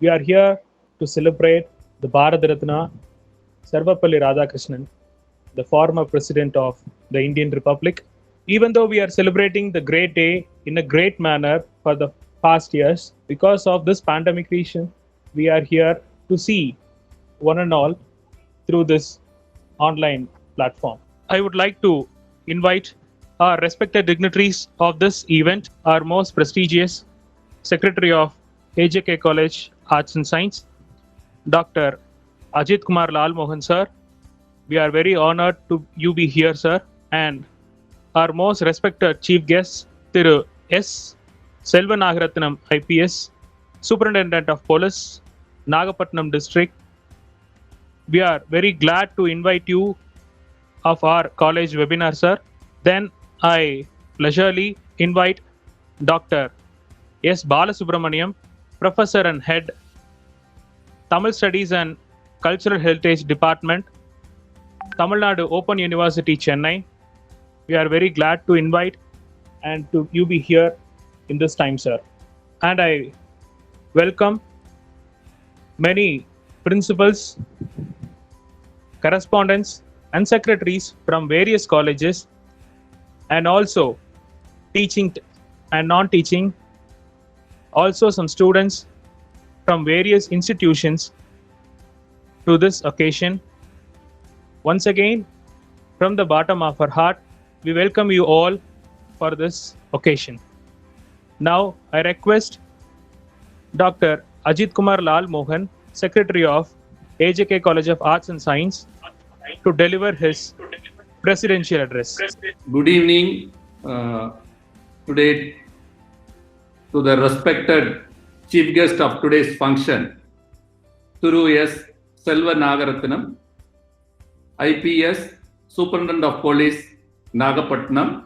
We are here to celebrate the Bharat Ratna Sarvapalli Radhakrishnan, the former president of the Indian Republic. Even though we are celebrating the great day in a great manner for the past years, because of this pandemic reason, we are here to see one and all through this online platform. I would like to invite our respected dignitaries of this event, our most prestigious Secretary of AJK College Arts and Science, Dr. Ajit Kumar Lal Mohan sir. We are very honored to you be here, sir. And our most respected chief guest, Thiru S. Selva Nagaratnam IPS, Superintendent of Police, Nagapatnam District. We are very glad to invite you of our college webinar, sir. Then I leisurely invite Dr. S. Balasubramaniam, Professor and Head, Tamil Studies and Cultural Heritage Department, Tamil Nadu Open University, Chennai. We are very glad to invite and to you be here in this time, sir. And I welcome many principals, correspondents, and secretaries from various colleges, and also teaching and non-teaching, also some students from various institutions to this occasion. Once again, from the bottom of our heart, we welcome you all for this occasion. Now, I request Dr. Ajit Kumar Lal Mohan, Secretary of AJK College of Arts and Science, to deliver his presidential address. Good evening today to the respected chief guest of today's function, Thiru S. Selva Nagaratnam, IPS, Superintendent of Police, Nagapatnam,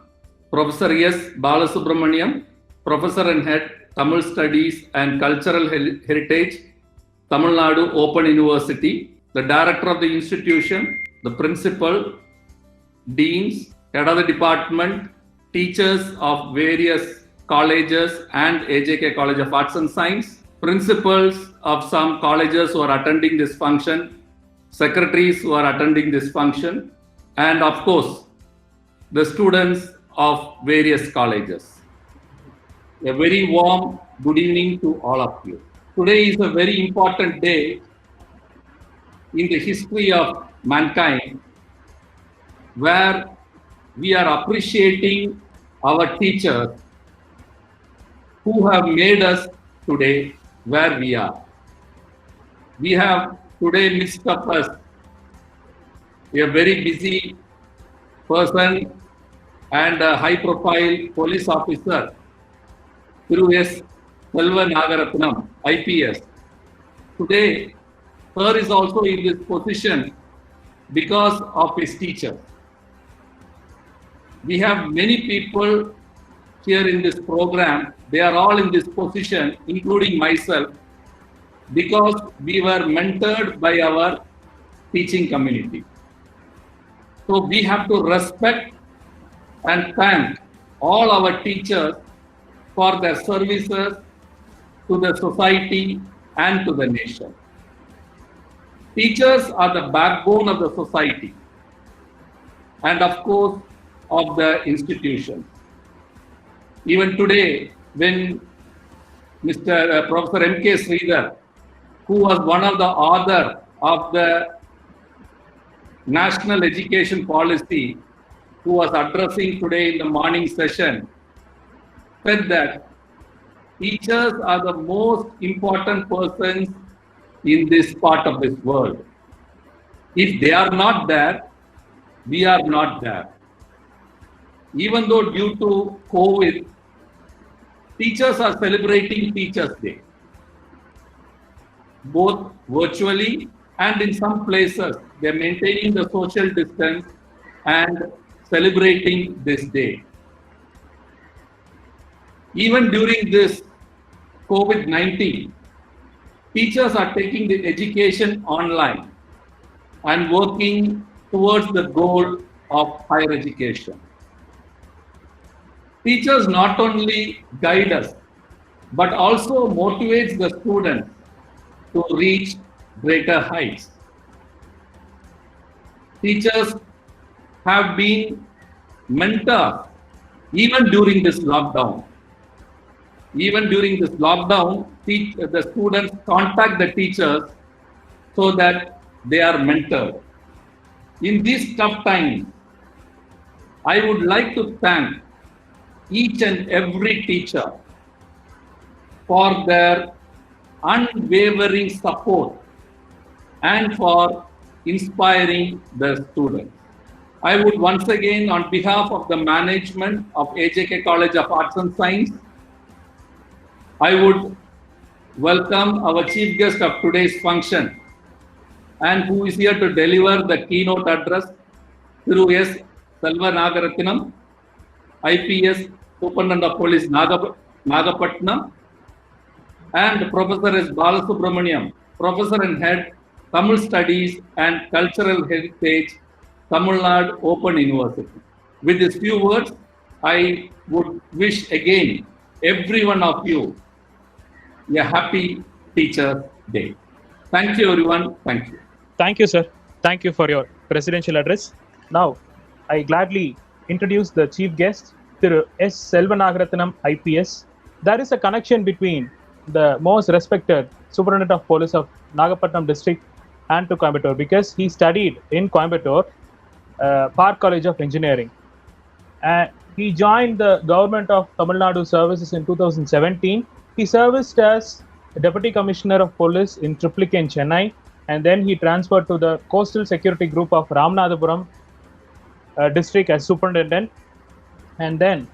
Professor S. Balasubramaniam, Professor and Head, Tamil Studies and Cultural Heritage, Tamil Nadu Open University, the Director of the institution, the Principal, Deans, Head of the Department, teachers of various colleges and AJK College of Arts and Science, principals of some colleges who are attending this function, secretaries who are attending this function, and of course, the students of various colleges. A very warm good evening to all of you. Today is a very important day in the history of mankind, where we are appreciating our teachers who have made us today where we are. We have today mixed up us a very busy person and a high-profile police officer, Thiru S. Selva Nagaratnam, IPS. Today, sir is also in this position because of his teacher. We have many people here in this program. They are all in this position, including myself, because we were mentored by our teaching community. So we have to respect and thank all our teachers for their services to the society and to the nation. Teachers are the backbone of the society and of course of the institution. Even today, when Mr. Professor M.K. Sridhar, who was one of the authors of the National Education Policy, who was addressing today in the morning session, said that teachers are the most important persons in this part of this world. If they are not there, we are not there. Even though due to COVID, teachers are celebrating Teachers' Day, both virtually and in some places, they are maintaining the social distance and celebrating this day. Even during this COVID-19, teachers are taking the education online and working towards the goal of higher education. Teachers not only guide us, but also motivates the students to reach greater heights. Teachers have been mentors even during this lockdown. Even during this lockdown, the students contact the teachers so that they are mentored. In these tough times, I would like to thank each and every teacher for their unwavering support and for inspiring the students. I would once again, on behalf of the management of AJK College of Arts and Science, I would welcome our chief guest of today's function and who is here to deliver the keynote address, Thiru S. Selva Nagarathinam, IPS Superintendent of Police Nagapattinam, and Professor S. Balasubramaniam, Professor and Head, Tamil Studies and Cultural Heritage, Tamil Nadu Open University. With these few words, I would wish again every one of you a happy Teacher Day. Thank you, everyone. Thank you. Thank you, sir. Thank you for your presidential address. Now, I gladly introduce the chief guest, Thiru S. Selvanagarathinam, IPS. There is a connection between the most respected Superintendent of Police of Nagapattinam district and to Coimbatore because he studied in Coimbatore, Park College of Engineering. He joined the government of Tamil Nadu services in 2017. He serviced as Deputy Commissioner of Police in Triplicane in Chennai, and then he transferred to the Coastal Security Group of Ramanathapuram district as Superintendent. And then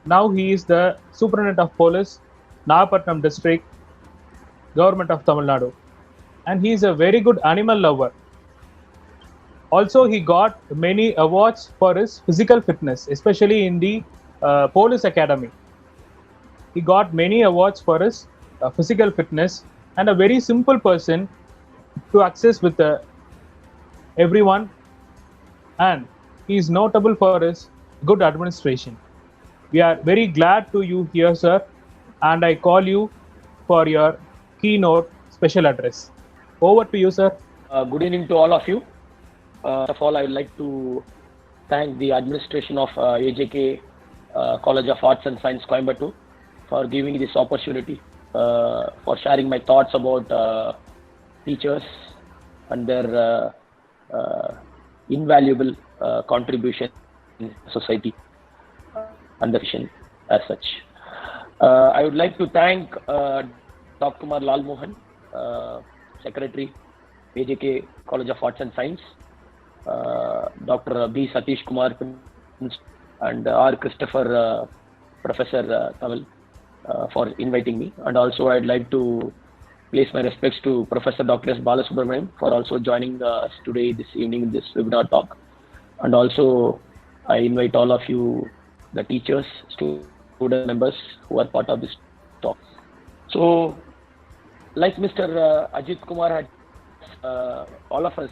now he is the Superintendent of Police, Nagapattinam district, Government of Tamil Nadu. And he is a very good animal lover. Also, he got many awards for his physical fitness, especially in the Police Academy. He got many awards for his physical fitness and a very simple person to access with everyone. And he is notable for his good administration. We are very glad to you here, sir. And I call you for your keynote special address. Over to you, sir. Good evening to all of you. First of all, I would like to thank the administration of AJK College of Arts and Science, Coimbatore, for giving me this opportunity, for sharing my thoughts about teachers and their invaluable contribution in society and the vision as such. I would like to thank Dr. Kumar Lal Mohan, Secretary, AJK College of Arts and Science, Dr. B. Satish Kumar, and R. Christopher, Professor Tamil, for inviting me. And also I'd like to place my respects to Professor Dr. S. Balasubramaniam for also joining us today, this evening, in this webinar talk. And also I invite all of you, the teachers, student members who are part of this talk. So, like Mr. Ajit Kumar had, all of us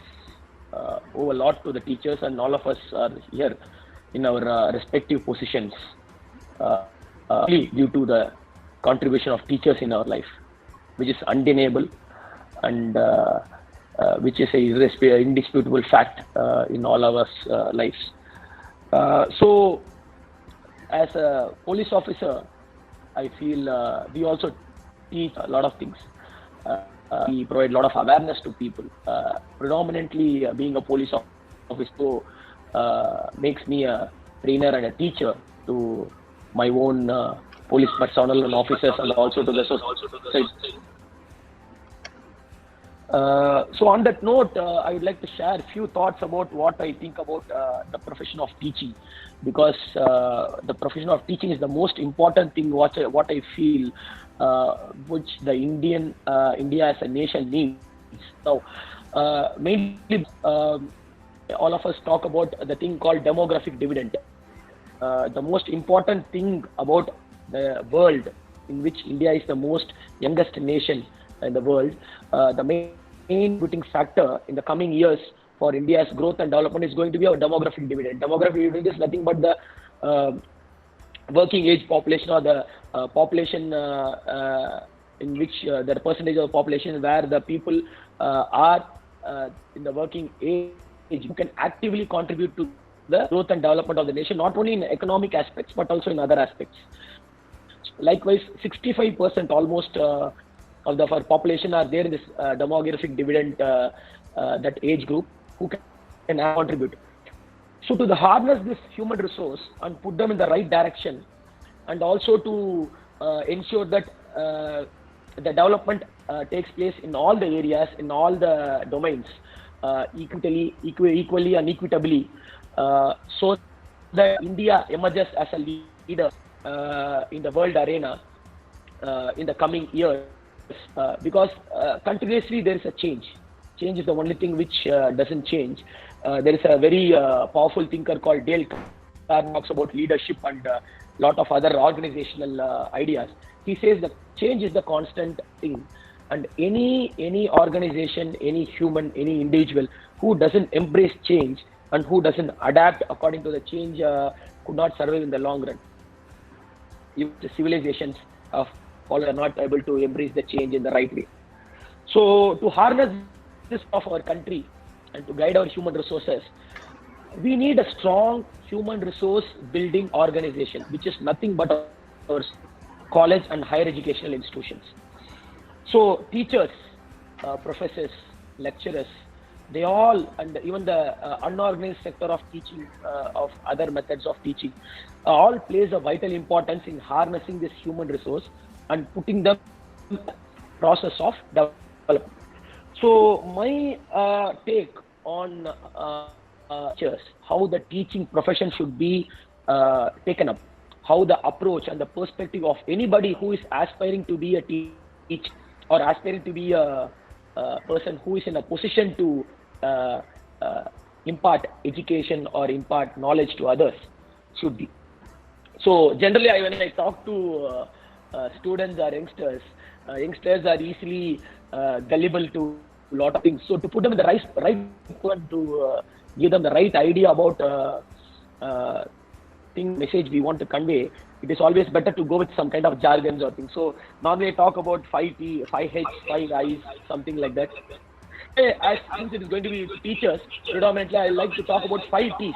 owe a lot to the teachers, and all of us are here in our respective positions due to the contribution of teachers in our life, which is undeniable and which is a indisputable fact in all of us lives. So, as a police officer, I feel we also teach a lot of things. We provide a lot of awareness to people. Predominantly, being a police officer makes me a trainer and a teacher to my own police personnel and officers, and also to the society. So on that note, I would like to share a few thoughts about what I think about the profession of teaching, because the profession of teaching is the most important thing what I feel which the India as a nation needs. Now, mainly all of us talk about the thing called demographic dividend. The most important thing about the world, in which India is the most youngest nation in the world, the main contributing factor in the coming years for India's growth and development is going to be our demographic dividend. Demographic dividend is nothing but the working age population, or the population in which the percentage of the population where the people are in the working age who can actively contribute to the growth and development of the nation, not only in economic aspects but also in other aspects. Likewise, 65% almost of our population are there in this demographic dividend, that age group, who can contribute. So to harness this human resource and put them in the right direction, and also to ensure that the development takes place in all the areas, in all the domains, equally and equitably, so that India emerges as a leader in the world arena in the coming years, because continuously there is a change. Change is the only thing which doesn't change. There is a very powerful thinker called Dale Carnegie, talks about leadership and a lot of other organizational ideas. He says that change is the constant thing, and any organization, any human, any individual who doesn't embrace change and who doesn't adapt according to the change could not survive in the long run. If the civilizations of all are not able to embrace the change in the right way. So to harness this of our country and to guide our human resources, we need a strong human resource building organization, which is nothing but our college and higher educational institutions. So teachers, professors, lecturers, they all, and even the unorganized sector of teaching, of other methods of teaching, all plays a vital importance in harnessing this human resource and putting them in the process of development. So my take on teachers, how the teaching profession should be taken up, how the approach and the perspective of anybody who is aspiring to be a teacher or aspiring to be a person who is in a position to impart education or impart knowledge to others should be. So generally, when I talk to students or youngsters, youngsters are easily gullible to a lot of things. So to put them in the right one, to give them the right idea about message we want to convey, it is always better to go with some kind of jargons or things. So normally I talk about 5T, 5H, 5Is, something like that. Since it is going to be teachers, predominantly I like to talk about 5Ts.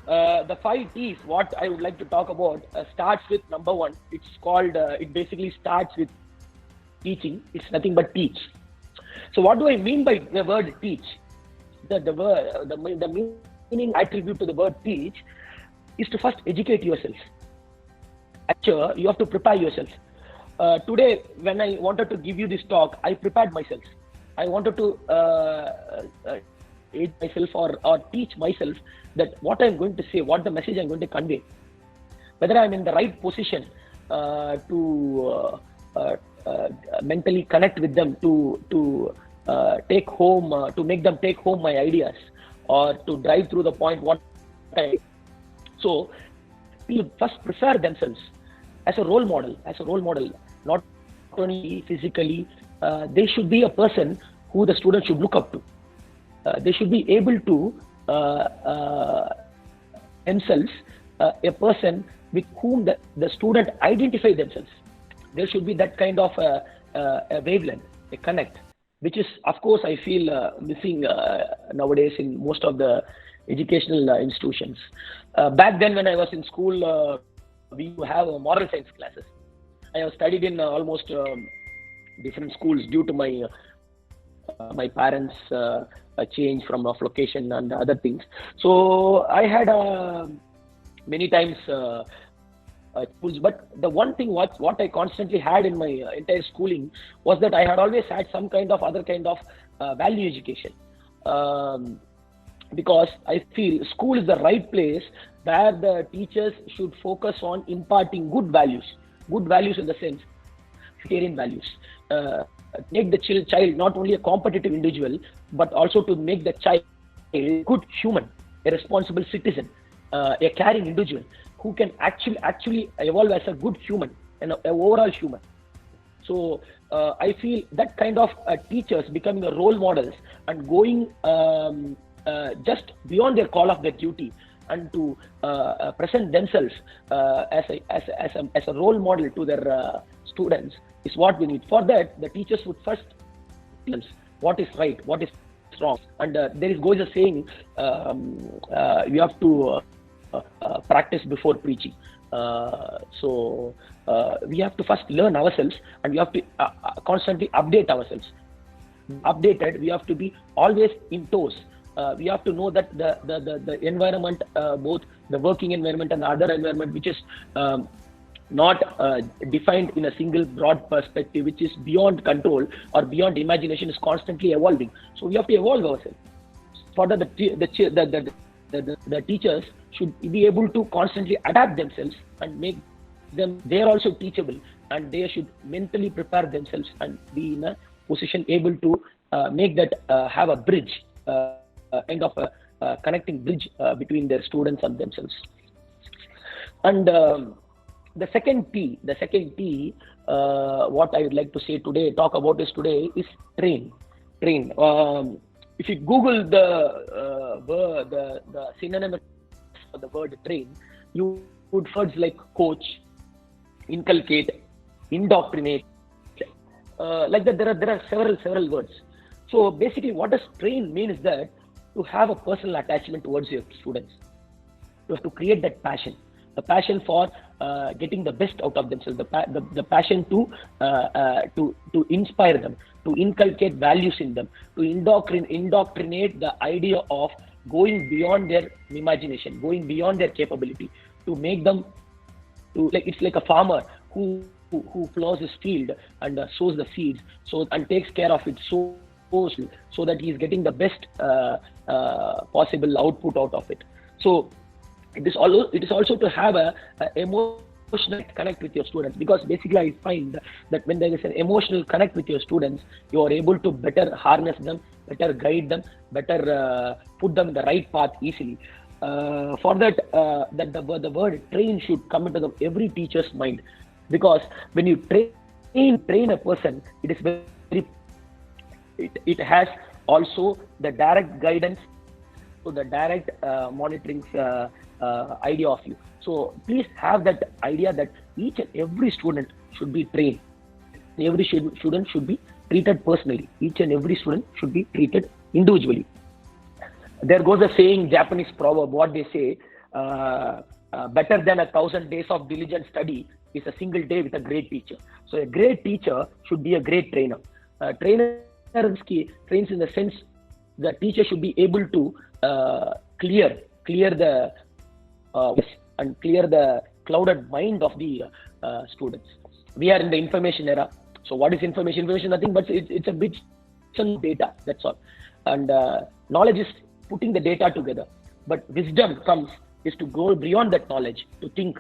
The 5Ts, what I would like to talk about, starts with number one. It's called, it basically starts with teaching. It's nothing but teach. So what do I mean by the word teach? The meaning attribute to the word teach is to first educate yourself. Actually, you have to prepare yourself. Today, when I wanted to give you this talk, I prepared myself. I wanted to aid myself or teach myself that what I'm going to say, what the message I'm going to convey, whether I'm in the right position to mentally connect with them, to take home, to make them take home my ideas, or to drive through the point what I. So people first prepare themselves as a role model, not only physically. They should be a person who the student should look up to. They should be able to themselves a person with whom the student identify themselves. There should be that kind of a wavelength, a connect, which is, of course, I feel missing nowadays in most of the educational institutions. Back then, when I was in school, we have moral science classes. I have studied in almost different schools due to my parents' change of location and other things. So I had many times schools, but the one thing what I constantly had in my entire schooling was that I had always had some kind of other kind of value education, because I feel school is the right place where the teachers should focus on imparting good values in the sense humanitarian values, make the child not only a competitive individual but also to make the child a good human, a responsible citizen, a caring individual who can actually evolve as a good human and an overall human. So I feel that kind of teachers becoming a role models and going just beyond their call of their duty and to present themselves as a role model to their students is what we need. For that, the teachers would first tell us what is right, what is wrong. And there is goes a saying, you have to practice before preaching. So we have to first learn ourselves, and we have to constantly update ourselves. Updated, we have to be always in toes. We have to know that the environment, both the working environment and the other environment, which is not defined in a single broad perspective, which is beyond control or beyond imagination, is constantly evolving. So we have to evolve ourselves. For that, the teachers should be able to constantly adapt themselves and make them, they are also teachable, and they should mentally prepare themselves and be in a position able to make that have a bridge, kind of a connecting bridge between their students and themselves. And the second T, what I would like to talk about is train. If you Google the synonym for the word train, you would words like coach, inculcate, indoctrinate, like that. There are several words. So basically, what does train mean is that to have a personal attachment towards your students. You have to create that passion, the passion for getting the best out of themselves, the passion to inspire them, to inculcate values in them, to indoctrinate the idea of going beyond their imagination, going beyond their capability, to make them it's like a farmer who plows his field and sows the seeds, and takes care of it so that he is getting the best possible output out of it. So it is also to have a emotional connect with your students, because basically I find that when there is an emotional connect with your students, you are able to better harness them, better guide them, better put them in the right path easily. For that, the word train should come into every teacher's mind, because when you train a person, it is very, it has also the direct guidance, to the direct monitoring idea of you. So please have that idea that each and every student should be trained. Every student should be treated personally. Each and every student should be treated individually. There goes a saying, Japanese proverb, what they say, better than 1,000 days of diligent study is a single day with a great teacher. So a great teacher should be a great trainer. Trainer trains in the sense the teacher should be able to clear the and clear the clouded mind of the students. We are in the information era. So what is information? Information nothing but it's a bit data, that's all. And knowledge is putting the data together. But wisdom is to go beyond that knowledge, to think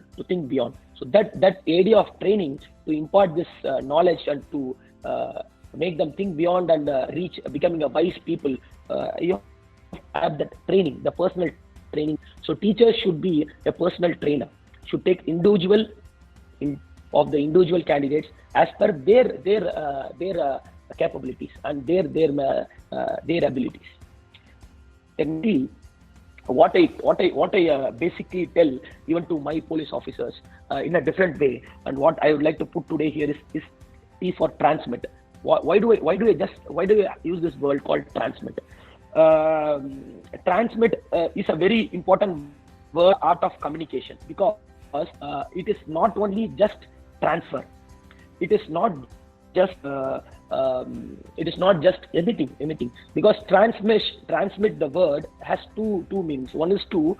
beyond. So that area of training, to impart this knowledge and to make them think beyond and reach becoming a wise people, you have that training, the personal training. So teachers should be a personal trainer, should take of the individual candidates as per their capabilities and their abilities. And what I basically tell even to my police officers in a different way, and what I would like to put today here is T for transmit. Why do I use this word called transmit? Transmit is a very important word, art of communication, because it is not only just transfer. It is not just emitting, because transmit the word has two meanings. One is to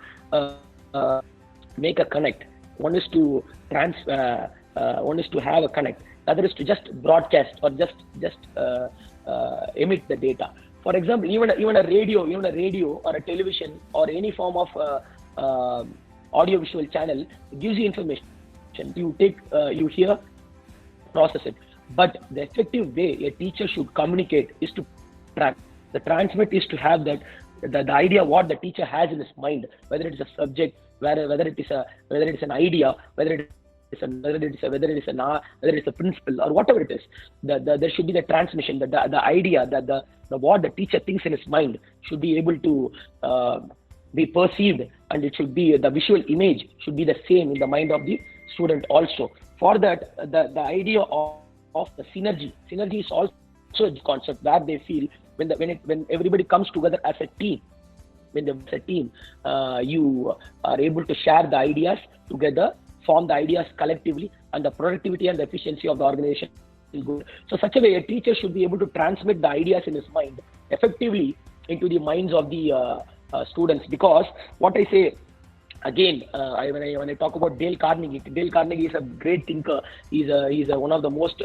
make a connect. One is to have a connect. The other is to just broadcast or just emit the data. For example, even a radio or a television or any form of audio-visual channel gives you information. You take, you hear, process it. But the effective way a teacher should communicate is to the transmit is to have that the idea what the teacher has in his mind, whether it is a subject, whether it is an idea, whether it is a principle or whatever it is. There should be the transmission, the idea that the what the teacher thinks in his mind should be able to be perceived, and it should be the visual image should be the same in the mind of the student also. For that, the idea of the synergy is also a concept where they feel when everybody comes together as a team. When there's a team, you are able to share the ideas together, form the ideas collectively, and the productivity and the efficiency of the organization is good. So such a way, a teacher should be able to transmit the ideas in his mind effectively into the minds of the students. Because what I say again, when I talk about Dale Carnegie is a great thinker. He's one of the most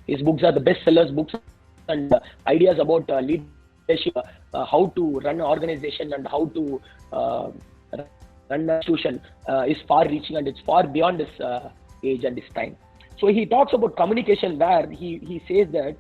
his books are the bestsellers books, and ideas about leadership, how to run an organization and how to run an institution is far-reaching, and it's far beyond his age and his time. So he talks about communication, where he says that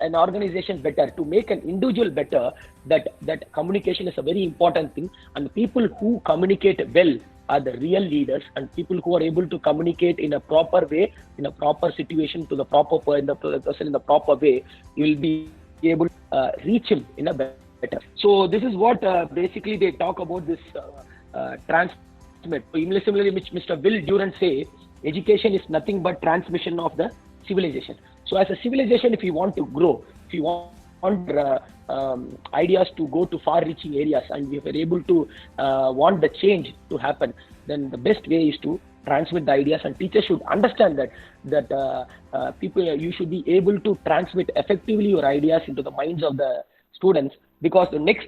an organization better, to make an individual better, that communication is a very important thing, and the people who communicate well are the real leaders, and people who are able to communicate in a proper way, in a proper situation to the proper person in the proper way, you will be able to reach him in a better. So this is what basically they talk about this transmit. Similarly, Mr. Will Durant say, education is nothing but transmission of the civilization. So as a civilization, if you want to grow, if you want ideas to go to far-reaching areas, and if we're able to want the change to happen, then the best way is to transmit the ideas, and teachers should understand that people, you should be able to transmit effectively your ideas into the minds of the students, because the next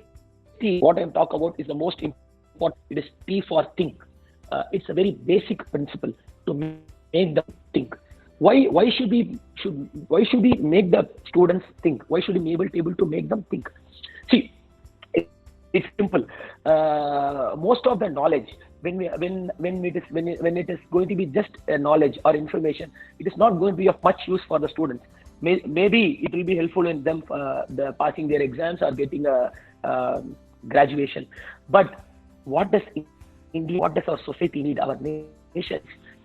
T, what I'm talking about, is the most important. It is T for think. It's a very basic principle to make them think. Why should we make the students think? Why should we be able to make them think? See, it's simple. Most of the knowledge, when it is going to be just a knowledge or information, it is not going to be of much use for the students. Maybe it will be helpful in them passing their exams or getting a graduation. But what does our society need? Our nation,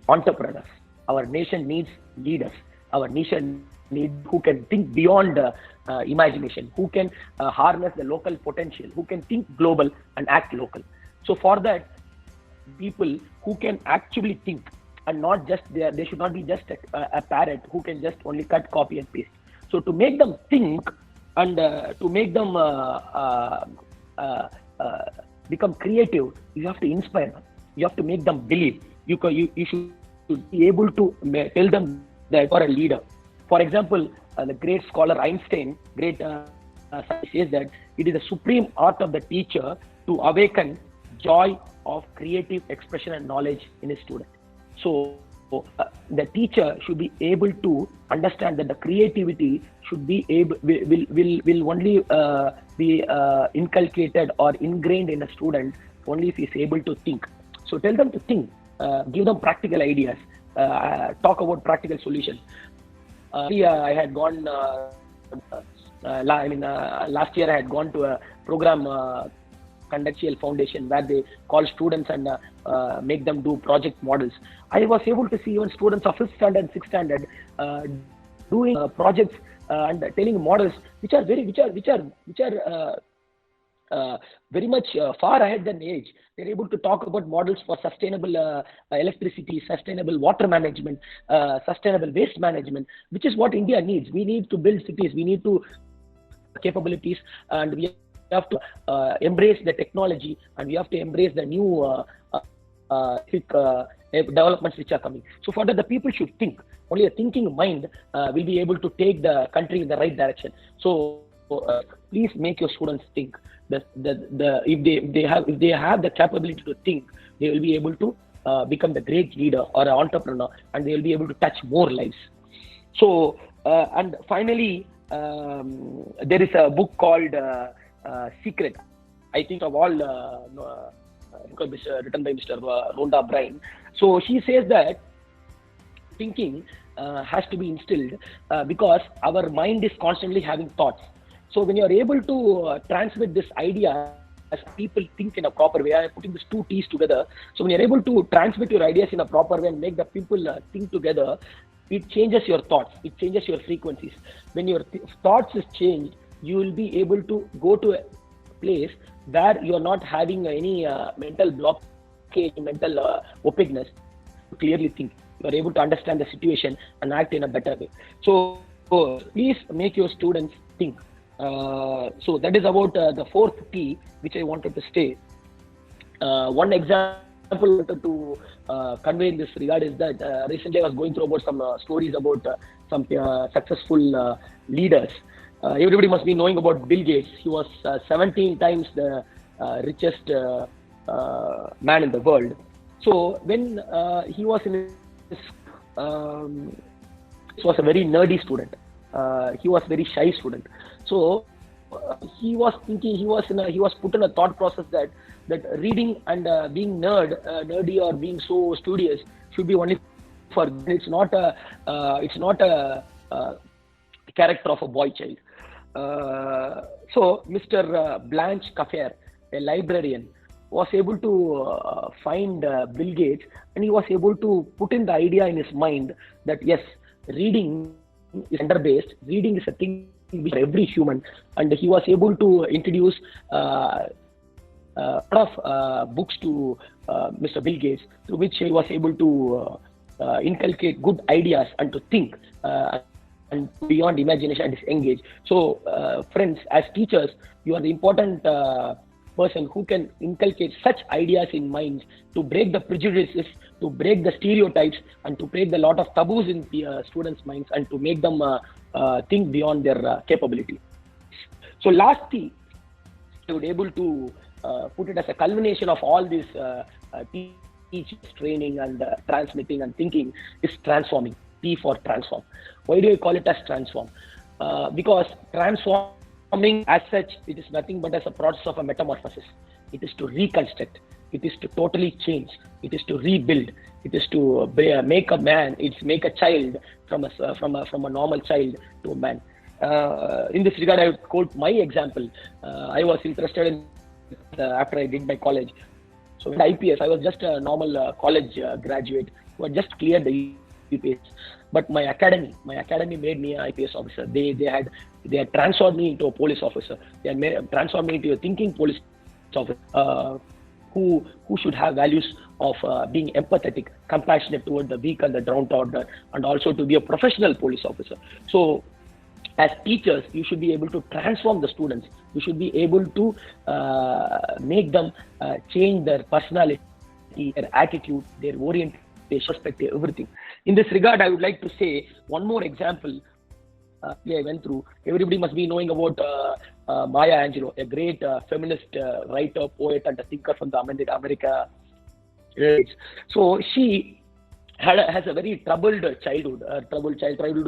entrepreneurs. Our nation needs leaders. Our nation needs who can think beyond imagination, who can harness the local potential, who can think global and act local. So for that, people who can actually think, and not just they should not be just a parrot who can just only cut, copy and paste. So to make them think, and to make them become creative, you have to inspire them. You have to make them believe. You should be able to tell them that you are a leader. For example, the great scholar Einstein, says that it is the supreme art of the teacher to awaken joy of creative expression and knowledge in his student. So the teacher should be able to understand that the creativity should be will only be inculcated or ingrained in a student only if he is able to think. So tell them to think. Give them practical ideas, talk about practical solutions. I had gone, last year I had gone to a program, Conductual Foundation, where they call students and make them do project models. I was able to see even students of 5th standard, 6th standard doing projects and telling models which are very much far ahead than age. They're able to talk about models for sustainable electricity, sustainable water management, sustainable waste management, which is what India needs. We need to build cities. We need to capabilities, and we have to embrace the technology, and we have to embrace the new developments which are coming. So for that, the people should think. Only a thinking mind will be able to take the country in the right direction. So please make your students think. If they have the capability to think, they will be able to become the great leader or an entrepreneur, and they will be able to touch more lives. So and finally, there is a book called Secret. I think of all written by Mr. Rhonda Byrne. So she says that thinking has to be instilled because our mind is constantly having thoughts. So when you are able to transmit this idea as people think in a proper way, I am putting these two T's together. So when you are able to transmit your ideas in a proper way and make the people think together, it changes your thoughts, it changes your frequencies. When your thoughts is changed, you will be able to go to a place where you are not having any mental blockage, mental opaqueness. Clearly think. You are able to understand the situation and act in a better way. So please make your students think. So that is about the fourth P which I wanted to say. One example I wanted to convey in this regard is that recently I was going through about some stories about some successful leaders. Everybody must be knowing about Bill Gates. He was 17 times the richest man in the world. So when he was in his, he was a very nerdy student. He was very shy student. So he was thinking, he was put in a thought process that reading and being nerdy or being so studious should be only for, it's not a character of a boy child. So Mr. Blanche Caffer, a librarian, was able to find Bill Gates, and he was able to put in the idea in his mind that yes, reading is gender-based. Reading is a thing for every human, and he was able to introduce a lot of books to Mr. Bill Gates, through which he was able to inculcate good ideas and to think and beyond imagination and engage. So, friends, as teachers, you are the important person who can inculcate such ideas in minds to break the prejudices, to break the stereotypes, and to break the lot of taboos in the students' minds, and to make them think beyond their capability. So lastly, I would able to put it as a culmination of all this teaching, training, and transmitting and thinking is transforming. T for transform. Why do I call it as transform? Because transforming as such, it is nothing but as a process of a metamorphosis. It is to reconstruct. It is to totally change. It is to rebuild. It is to make a man. It's make a child from a normal child to a man. In this regard, I would quote my example. I was interested in after I did my college. So in IPS, I was just a normal college graduate who had just cleared the IPS. But my academy made me an IPS officer. They had transformed me into a police officer. They had transformed me into a thinking police officer who should have values of being empathetic, compassionate toward the weak and the downtrodden, and also to be a professional police officer. So as teachers, you should be able to transform the students. You should be able to make them change their personality, their attitude, their orientation, perspective, everything. In this regard, I would like to say one more example I went through. Everybody must be knowing about Maya Angelou, a great feminist writer, poet, and a thinker from the America. So she has a very troubled childhood. Childhood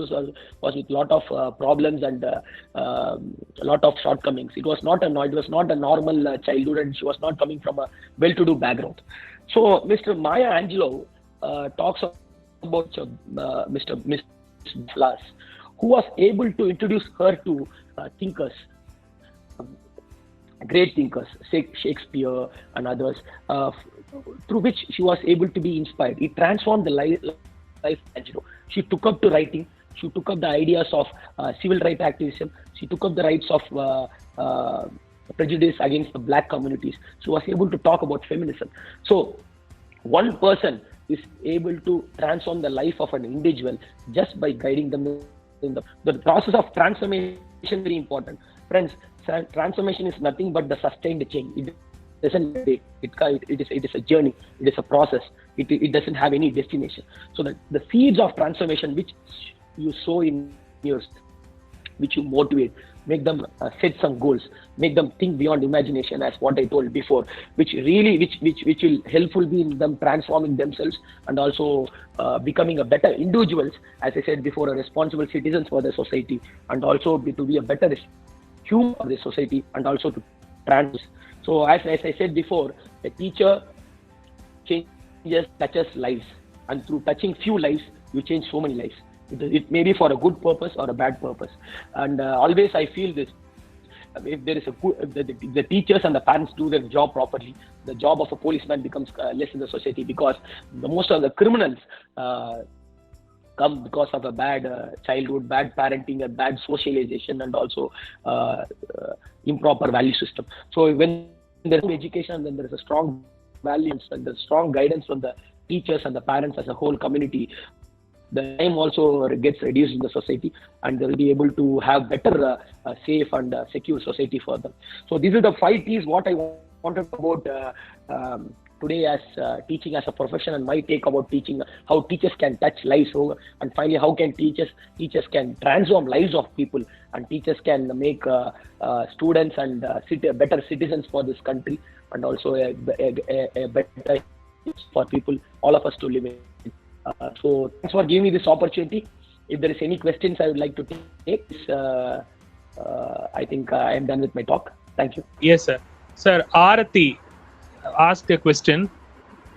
was with a lot of problems and a lot of shortcomings. It was not a normal childhood, and she was not coming from a well-to-do background. So Mr. Maya Angelou talks about Mr. Blas, who was able to introduce her to thinkers, great thinkers, Shakespeare and others, through which she was able to be inspired. It transformed the life of Angelou. She took up to writing. She took up the ideas of civil rights activism. She took up the rights of prejudice against the black communities. She was able to talk about feminism. So one person is able to transform the life of an individual just by guiding them in the process of transformation. Very important, friends. Transformation is nothing but the sustained change. It doesn't it is a journey. It is a process. It doesn't have any destination. So the seeds of transformation which you sow in yours, which you motivate, make them set some goals, make them think beyond imagination, as what I told before, which will helpful be in them transforming themselves and also becoming a better individuals, as I said before, a responsible citizens for the society, and also to be a better human of the society, and also to trans. So as I said before, a teacher touches lives, and through touching few lives, you change so many lives. It may be for a good purpose or a bad purpose. And always I feel this, if there is the teachers and the parents do their job properly, the job of a policeman becomes less in the society, because the most of the criminals come because of a bad childhood, bad parenting, a bad socialization, and also improper value system. So when there's education, then there is a strong values and the strong guidance from the teachers and the parents as a whole community, the crime also gets reduced in the society, and they will be able to have better, safe and secure society for them. So these are the 5 T's what I wanted about today as teaching as a profession, and my take about teaching, how teachers can touch lives, and finally how can teachers can transform lives of people, and teachers can make students and better citizens for this country, and also a better for people, all of us to live in. So thanks for giving me this opportunity. If there is any questions I would like to take, I think I am done with my talk. Thank you. Yes, sir. Sir, Arati asked a question: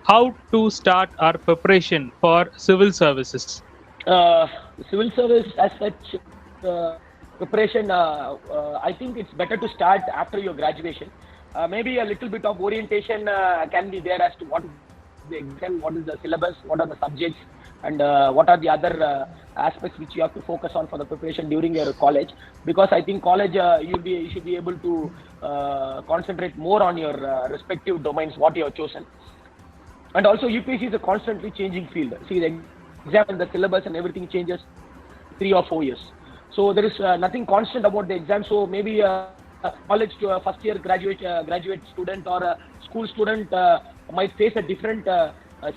how to start our preparation for civil services? Civil service as such, preparation, I think it's better to start after your graduation. Maybe a little bit of orientation can be there as to what is the exam, what is the syllabus, what are the subjects, and what are the other aspects which you have to focus on for the preparation during your college. Because I think college, you should be able to concentrate more on your respective domains, what you have chosen. And also UPSC is a constantly changing field. See, the exam and the syllabus and everything changes 3 or 4 years. So there is nothing constant about the exam. So maybe college to a first year graduate student or a school student might face a different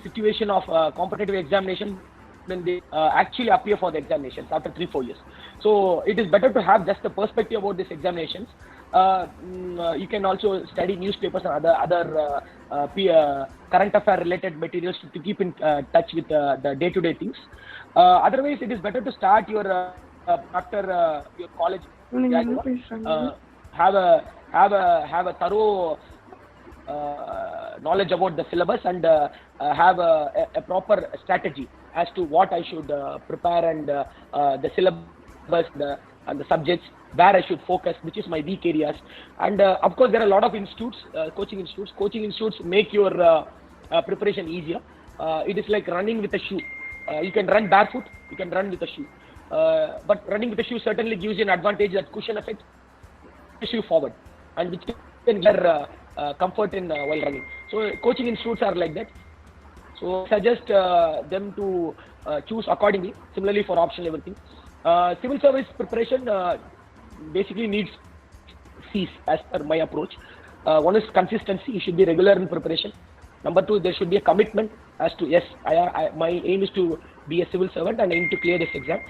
situation of competitive examination when they actually appear for the examinations after 3-4 years. So it is better to have just the perspective about these examinations. You can also study newspapers and other current affair related materials to keep in touch with the day-to-day things. Otherwise, it is better to start your after your college have a thorough knowledge about the syllabus, and have a proper strategy as to what I should prepare, and the syllabus and the subjects where I should focus, which is my weak areas. And of course, there are a lot of institutes, coaching institutes make your preparation easier. It is like running with a shoe. You can run barefoot, you can run with a shoe, but running with a shoe certainly gives you an advantage, that cushion effect pushes you forward, and which can give comfort in while running. So coaching institutes are like that. So suggest them to choose accordingly. Similarly for optional everything. Civil service preparation basically needs C's as per my approach. One is consistency. You should be regular in preparation. Number 2, there should be a commitment as to, yes, my aim is to be a civil servant and aim to clear this exam.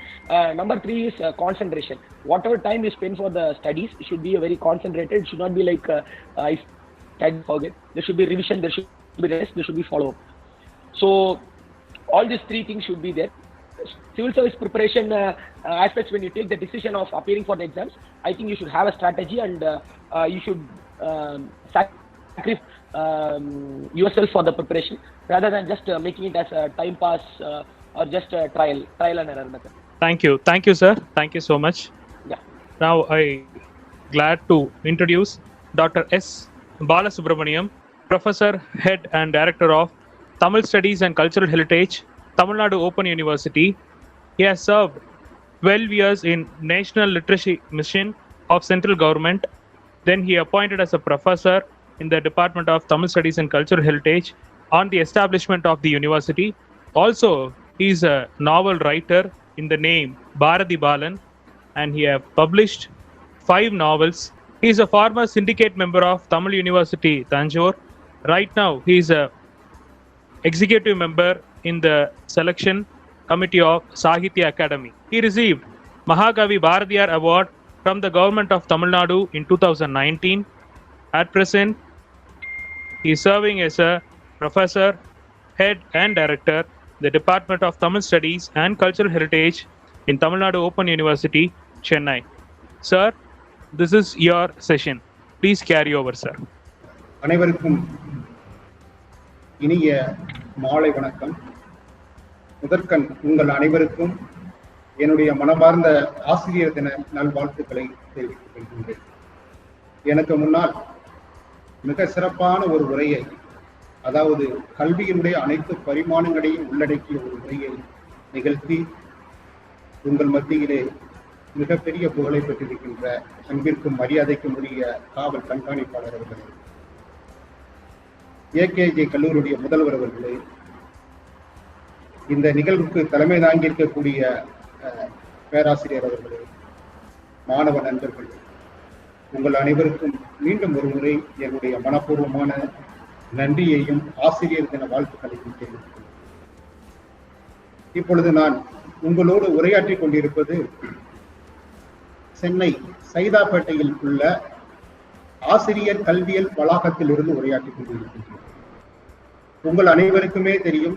Number 3 is concentration. Whatever time you spend for the studies, it should be very concentrated. It should not be like I studied, forget. There should be revision, there should be rest, there should be follow-up. So all these 3 things should be there. Civil service preparation aspects, when you take the decision of appearing for the exams, I think you should have a strategy, and you should sacrifice yourself for the preparation rather than just making it as a time pass or just a trial and error method. Thank you, sir. Thank you so much. Yeah. Now I glad to introduce Dr. S. Balasubramaniam, Professor, Head and Director of Tamil Studies and Cultural Heritage, Tamil Nadu Open University. He has served 12 years in National Literacy Mission of Central Government. Then he appointed as a professor in the Department of Tamil Studies and Cultural Heritage on the establishment of the university. Also, he is a novel writer in the name Bharati Balan, and he has published 5 novels. He is a former syndicate member of Tamil University, Tanjore. Right now, he is a executive member in the selection committee of Sahitya Academy. He received Mahakavi Bharatiyar Award from the government of Tamil Nadu in 2019. At present, he is serving as a professor, head and director, the Department of Tamil Studies and Cultural Heritage in Tamil Nadu Open University, Chennai. Sir, this is your session. Please carry over, sir. அனைவருக்கும் இனிய மாலை வணக்கம். முதற்கண் உங்கள் அனைவருக்கும் என்னுடைய மனமார்ந்த ஆசிரியர் தின நல்வாழ்த்துக்களை தெரிவித்துக் கொள்கின்றேன். எனக்கு முன்னால் மிக சிறப்பான ஒரு உரையை, அதாவது கல்வியினுடைய அனைத்து பரிமாணங்களையும் உள்ளடக்கிய ஒரு உரையை நிகழ்த்தி உங்கள் மத்தியிலே மிகப்பெரிய புகழை பெற்றிருக்கின்ற அன்பிற்கும் மரியாதைக்கும் உரிய காவல் கண்காணிப்பாளர் அவர்களே, ஏகேஜே கல்லூரியுடைய முதல்வர் அவர்களே, இந்த நிகழ்வுக்கு தலைமை தாங்கியிருக்கக்கூடிய பேராசிரியர் அவர்களே, மாணவ நண்பர்களே, உங்கள் அனைவருக்கும் மீண்டும் ஒரு முறை என்னுடைய மனப்பூர்வமான நன்றியையும் ஆசிரியர் தின வாழ்த்துக்களையும் தெரிவித்துள்ளேன். இப்பொழுது நான் உங்களோடு உரையாற்றிக் கொண்டிருப்பது சென்னை சைதாப்பேட்டையில் உள்ள ஆசிரியர் கல்வியல் வளாகத்தில் இருந்து உரையாற்றிக் கொண்டிருக்கின்றேன். உங்கள் அனைவருக்குமே தெரியும்,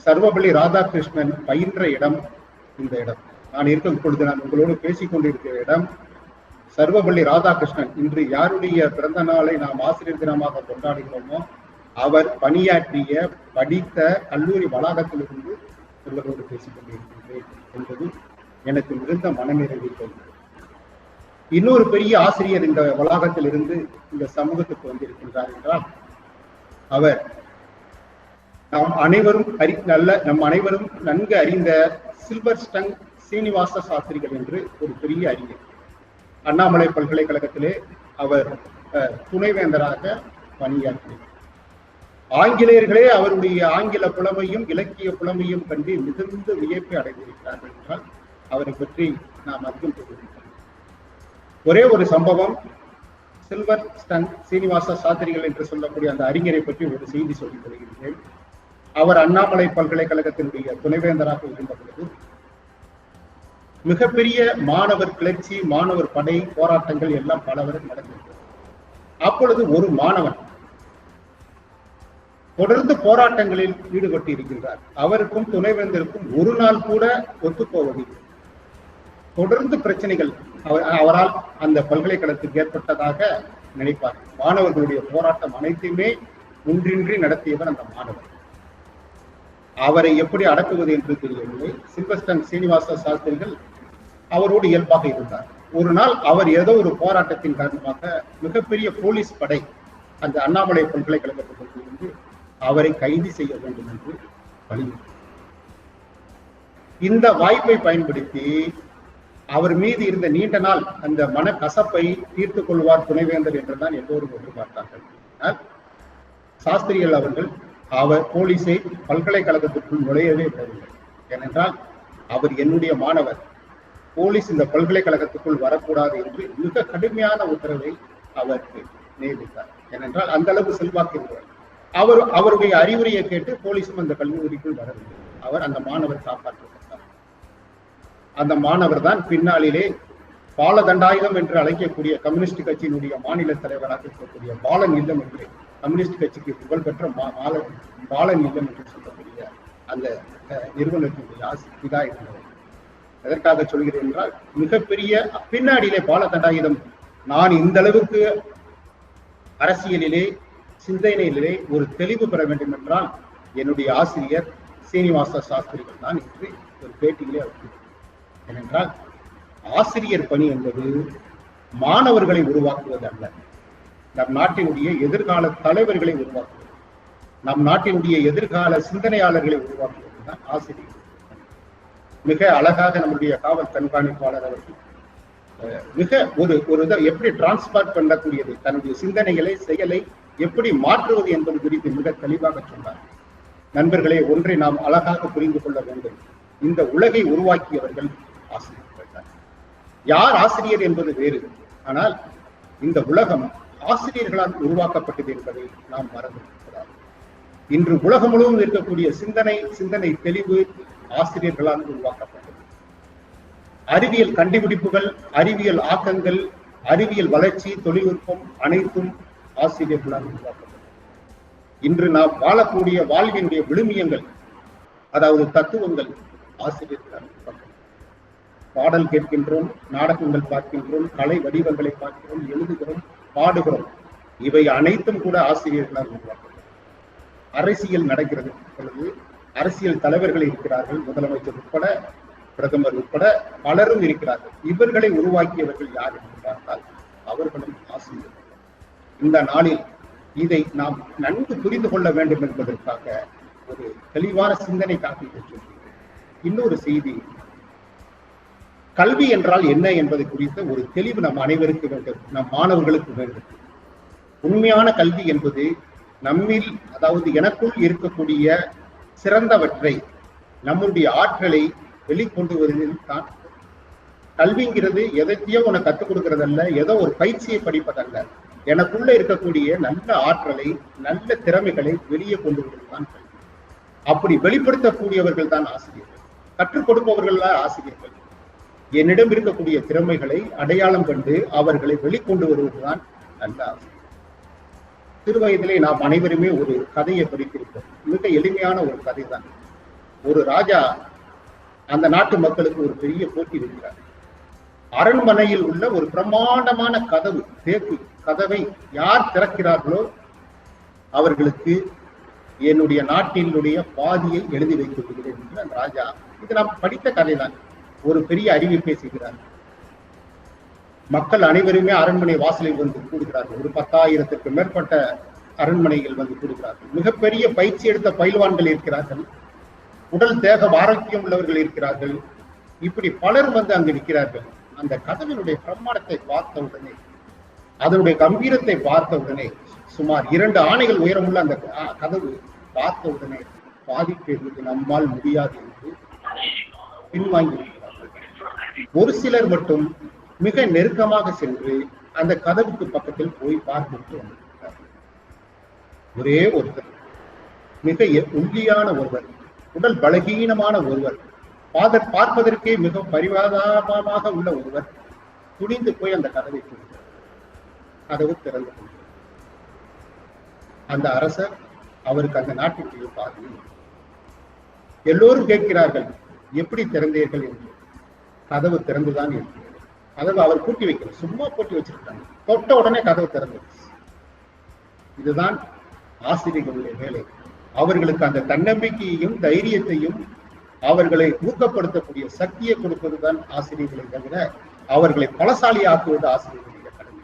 சர்வபள்ளி ராதாகிருஷ்ணன் பயின்ற இடம் இந்த இடம். நான் இருக்கும் பொழுது நான் உங்களோடு பேசிக் கொண்டிருக்கிற இடம் சர்வபள்ளி ராதாகிருஷ்ணன். இன்று யாருடைய பிறந்த நாளை நாம் ஆசிரியர் தினமாக கொண்டாடுகிறோமோ அவர் பணியாற்றிய படித்த கல்லூரி வளாகத்திலிருந்து உங்களோடு பேசிக் கொண்டிருக்கின்றேன் என்பது எனக்கு மிகுந்த மனநிறைவை தருகிறது. இன்னொரு பெரிய ஆசிரியர் இந்த வளாகத்தில் இருந்து இந்த சமூகத்துக்கு வந்திருக்கின்றார் என்றால் அவர் நம் அனைவரும் நன்கு அறிந்த சில்வர் ஸ்டங் சீனிவாச சாஸ்திரிகள் என்று ஒரு பெரிய அறிஞர். அண்ணாமலை பல்கலைக்கழகத்திலே அவர் துணைவேந்தராக பணியாற்றினார். ஆங்கிலேயர்களே அவருடைய ஆங்கில புலமையும் இலக்கிய புலமையும் கண்டு மிகுந்த வியப்பை அடைந்திருக்கிறார்கள் என்றால் அவரை பற்றி நாம் அதிகம் தெரிவிக்கிறோம். ஒரே ஒரு சம்பவம், சில்வர் ஸ்டங் சீனிவாச சாஸ்திரிகள் என்று சொல்லக்கூடிய அந்த அறிஞரை பற்றி ஒரு செய்தி சொல்லிக் கொள்கிறேன். அவர் அண்ணாமலை பல்கலைக்கழகத்தினுடைய துணைவேந்தராக இருந்த பொழுது மிகப்பெரிய மாணவர் கிளர்ச்சி, மாணவர் படை போராட்டங்கள் எல்லாம் பலவரை நடந்தது. அப்பொழுது ஒரு மாணவன் தொடர்ந்து போராட்டங்களில் ஈடுபட்டு இருக்கின்றார். அவருக்கும் துணைவேந்தருக்கும் ஒரு நாள் கூட ஒத்துப்போவதில்லை. தொடர்ந்து பிரச்சனைகள் அவரால் அந்த பல்கலைக்கழகத்துக்கு ஏற்பட்டதாக நினைப்பார். மாணவர்களுடைய போராட்டம் அனைத்தையுமே ஒன்றின்றி நடத்தியவர் அந்த மாணவர். அவரை எப்படி அடக்குவது என்று தெரியவில்லை. சில்வர் ஸ்டங் சீனிவாச சாஸ்திரிகள் அவரோடு இயல்பாக இருந்தார். ஒரு நாள் அவர் ஏதோ ஒரு போராட்டத்தின் காரணமாக மிகப்பெரிய போலீஸ் படை அந்த அண்ணாமலை பல்கலைக்கழகத்திலிருந்து அவரை கைது செய்ய வேண்டும் என்று வலியுறுத்தினார். இந்த வாய்ப்பை பயன்படுத்தி அவர் மீது இருந்த நீண்ட நாள் அந்த மன கசப்பை தீர்த்துக் கொள்வார் துணைவேந்தர் என்றுதான் எல்லோரும் எதிர்பார்த்தார்கள். சாஸ்திரிகள் அவர்கள் அவர் போலீஸை பல்கலைக்கழகத்திற்குள் நுழையவே விடவில்லை. ஏனென்றால் அவர் என்னுடைய மாணவர், போலீஸ் இந்த பல்கலைக்கழகத்துக்குள் வரக்கூடாது என்று மிக கடுமையான உத்தரவை அவருக்கு நியமித்தார். ஏனென்றால் அந்த அளவு செல்வாக்கு இருந்தவர். அவருடைய அறிவுரையை கேட்டு போலீஸும் அந்த கல்லூரிக்குள் வரவில்லை. அவர் அந்த மாணவர் காப்பாற்றப்பட்டார். அந்த மாணவர் தான் பின்னாளிலே பாலதண்டாயுதம் என்று அழைக்கக்கூடிய கம்யூனிஸ்ட் கட்சியினுடைய மாநில தலைவராக இருக்கக்கூடிய பாலன் இல்லம் என்று கம்யூனிஸ்ட் கட்சிக்கு புகழ்பெற்ற பாலன் இல்லம் என்று சொல்லக்கூடிய அந்த நிறுவனத்தினுடைய பிதா இருந்தவர். எதற்காக சொல்கிறேன் என்றால், மிகப்பெரிய பின்னாடியிலே பாலதண்டாயுதம் நான் இந்த அளவுக்கு அரசியலிலே சிந்தனையிலே ஒரு தெளிவு பெற வேண்டும் என்றால் என்னுடைய ஆசிரியர் சீனிவாச சாஸ்திரிகள் தான் என்று ஒரு பேட்டியிலே அவர். ஏனென்றால் ஆசிரியர் பணி என்பது மாணவர்களை உருவாக்குவது அல்ல, நம் நாட்டினுடைய எதிர்கால தலைவர்களை உருவாக்குவது, நம் நாட்டினுடைய எதிர்கால சிந்தனையாளர்களை உருவாக்குவது தான் ஆசிரியர். மிக அழகாக நம்முடைய காவல் கண்காணிப்பாளர் அவர்கள் மிக ஒரு இதை எப்படி டிரான்ஸ்பார்ட் பண்ணக்கூடியது, தன்னுடைய சிந்தனைகளை செயலை எப்படி மாற்றுவது என்பது குறித்து மிக தெளிவாக சொன்னார். நண்பர்களே, ஒன்றை நாம் அழகாக புரிந்து கொள்ள வேண்டும். இந்த உலகை உருவாக்கியவர்கள் ஆசிரியர்கள் தான். யார் ஆசிரியர் என்பது வேறு, ஆனால் இந்த உலகம் ஆசிரியர்களால் உருவாக்கப்பட்டது என்பதை நாம் மறந்துவிடக்கூடாது. இன்று உலகம் முழுவதும் இருக்கக்கூடிய சிந்தனை தெளிவு ஆசிரியர்களால் உருவாக்கப்பட்டது. அறிவியல் கண்டுபிடிப்புகள், அறிவியல் ஆக்கங்கள், அறிவியல் வளர்ச்சி, தொழில்நுட்பம் அனைத்தும் ஆசிரியர்களால் உருவாக்கப்பட்டது. இன்று நாம் வாழக்கூடிய வாழ்வினுடைய விழுமியங்கள், அதாவது தத்துவங்கள் ஆசிரியர்களால் உருவாக்கப்பட்டது. பாடல் கேட்கின்றோம், நாடகங்கள் பார்க்கின்றோம், கலை வடிவங்களை பார்க்கிறோம், எழுதுகிறோம், பாடுகிறோம். இவை அனைத்தும் கூட ஆசிரியர்களால் உருவாக்கப்பட்டது. அரசியல் நடக்கிறது பொழுது அரசியல் தலைவர்கள் இருக்கிறார்கள், முதலமைச்சர் உட்பட, பிரதமர் உட்பட பலரும் இருக்கிறார்கள். இவர்களை உருவாக்கியவர்கள் யார் என்று பார்த்தால் அவர்களும் ஆசிரியர்கள். இந்த நாளில் இதை நாம் நன்கு புரிந்து கொள்ள வேண்டும் என்பதற்காக ஒரு தெளிவான சிந்தனை காட்டி சொல்கிறேன். இன்னொரு செய்தி, கல்வி என்றால் என்ன என்பதை குறித்த ஒரு தெளிவு நம் அனைவருக்கு வேண்டும், நம் மாணவர்களுக்கு வேண்டும். உண்மையான கல்வி என்பது நம்மில், அதாவது எனக்குள் இருக்கக்கூடிய சிறந்தவற்றை, நம்முடைய ஆற்றலை வெளிக்கொண்டு வருவதில் தான். கல்விங்கிறது எதையோ உனக்கு கற்றுக் கொடுக்கறதல்ல, ஏதோ ஒரு பயிற்சியை படிப்பதல்ல. எனக்குள்ள இருக்கக்கூடிய நல்ல ஆற்றலை, நல்ல திறமைகளை வெளியே கொண்டு வருவது தான் கல்வி. அப்படி வெளிப்படுத்தக்கூடியவர்கள் தான் ஆசிரியர்கள், கற்றுக் கொடுப்பவர்கள் தான் ஆசிரியர்கள். என்னிடம் இருக்கக்கூடிய திறமைகளை அடையாளம் கண்டு அவர்களை வெளிக்கொண்டு வருவதுதான் நல்ல ஆசிரியர். சிறு வயதிலே நாம் அனைவருமே ஒரு கதையை படித்திருப்போம். மிக எளிமையான ஒரு கதை தான். ஒரு ராஜா அந்த நாட்டு மக்களுக்கு ஒரு பெரிய போட்டி வைக்கிறார். அரண்மனையில் உள்ள ஒரு பிரம்மாண்டமான கதவு, தேக்கு கதவை யார் திறக்கிறார்களோ அவர்களுக்கு என்னுடைய நாட்டினுடைய பாதியை எழுதி வைத்து விடுகிறேன் என்று அந்த ராஜா, இது நாம் படித்த கதைதான், ஒரு பெரிய அறிவிப்பை செய்கிறார். மக்கள் அனைவருமே அரண்மனை வாசலில் வந்து கூடுகிறார்கள். ஒரு 10,000த்திற்கு மேற்பட்ட அரண்மனைகள் வந்து கூடுகிறார்கள். மிகப்பெரிய பயிற்சி எடுத்த பயில்வான்கள் இருக்கிறார்கள், உடல் தேக ஆரோக்கியம் உள்ளவர்கள் இருக்கிறார்கள். இப்படி பலர் வந்து அங்கு நிற்கிறார்கள். அந்த கதவினுடைய பிரமாணத்தை பார்த்த உடனே, அதனுடைய கம்பீரத்தை பார்த்த உடனே, சுமார் 2 ஆணைகள் உயரமுள்ள அந்த கதவு பார்த்த உடனே பாதி பேர் நம்மால் முடியாது என்று பின்வாங்கி இருக்கிறார்கள். ஒரு சிலர் மட்டும் மிக நெருக்கமாக சென்று அந்த கதவுக்கு பக்கத்தில் போய் பார்த்துட்டு வந்திருக்கிறார். ஒரே ஒருத்தர், மிக ஒல்லியான ஒருவர், உடல் பலகீனமான ஒருவர், பார்ப்பதற்கே மிக பரிவாதமாக உள்ள ஒருவர் துணிந்து போய் அந்த கதவை திறந்தார். கதவு திறந்து கொண்டார். அந்த அரசர், அவருக்கு அந்த நாட்டுக்கு பாதி. எல்லோரும் கேட்கிறார்கள், எப்படி திறந்தீர்கள் என்று. கதவு திறந்துதான் இருக்கிறது. கதவு அவர் பூட்டி வைக்கல, சும்மா பூட்டி வச்சிருக்காங்க. தொட்ட உடனே கதவு திறந்தது. இதுதான் ஆசிரியர்களுடைய வேலை. அவர்களுக்கு அந்த தன்னம்பிக்கையையும் தைரியத்தையும் அவர்களை ஊக்கப்படுத்தக்கூடிய சக்தியை கொடுப்பதுதான் ஆசிரியர்களை தவிர அவர்களை பலசாலி ஆக்குவது ஆசிரியர்களுடைய கடமை.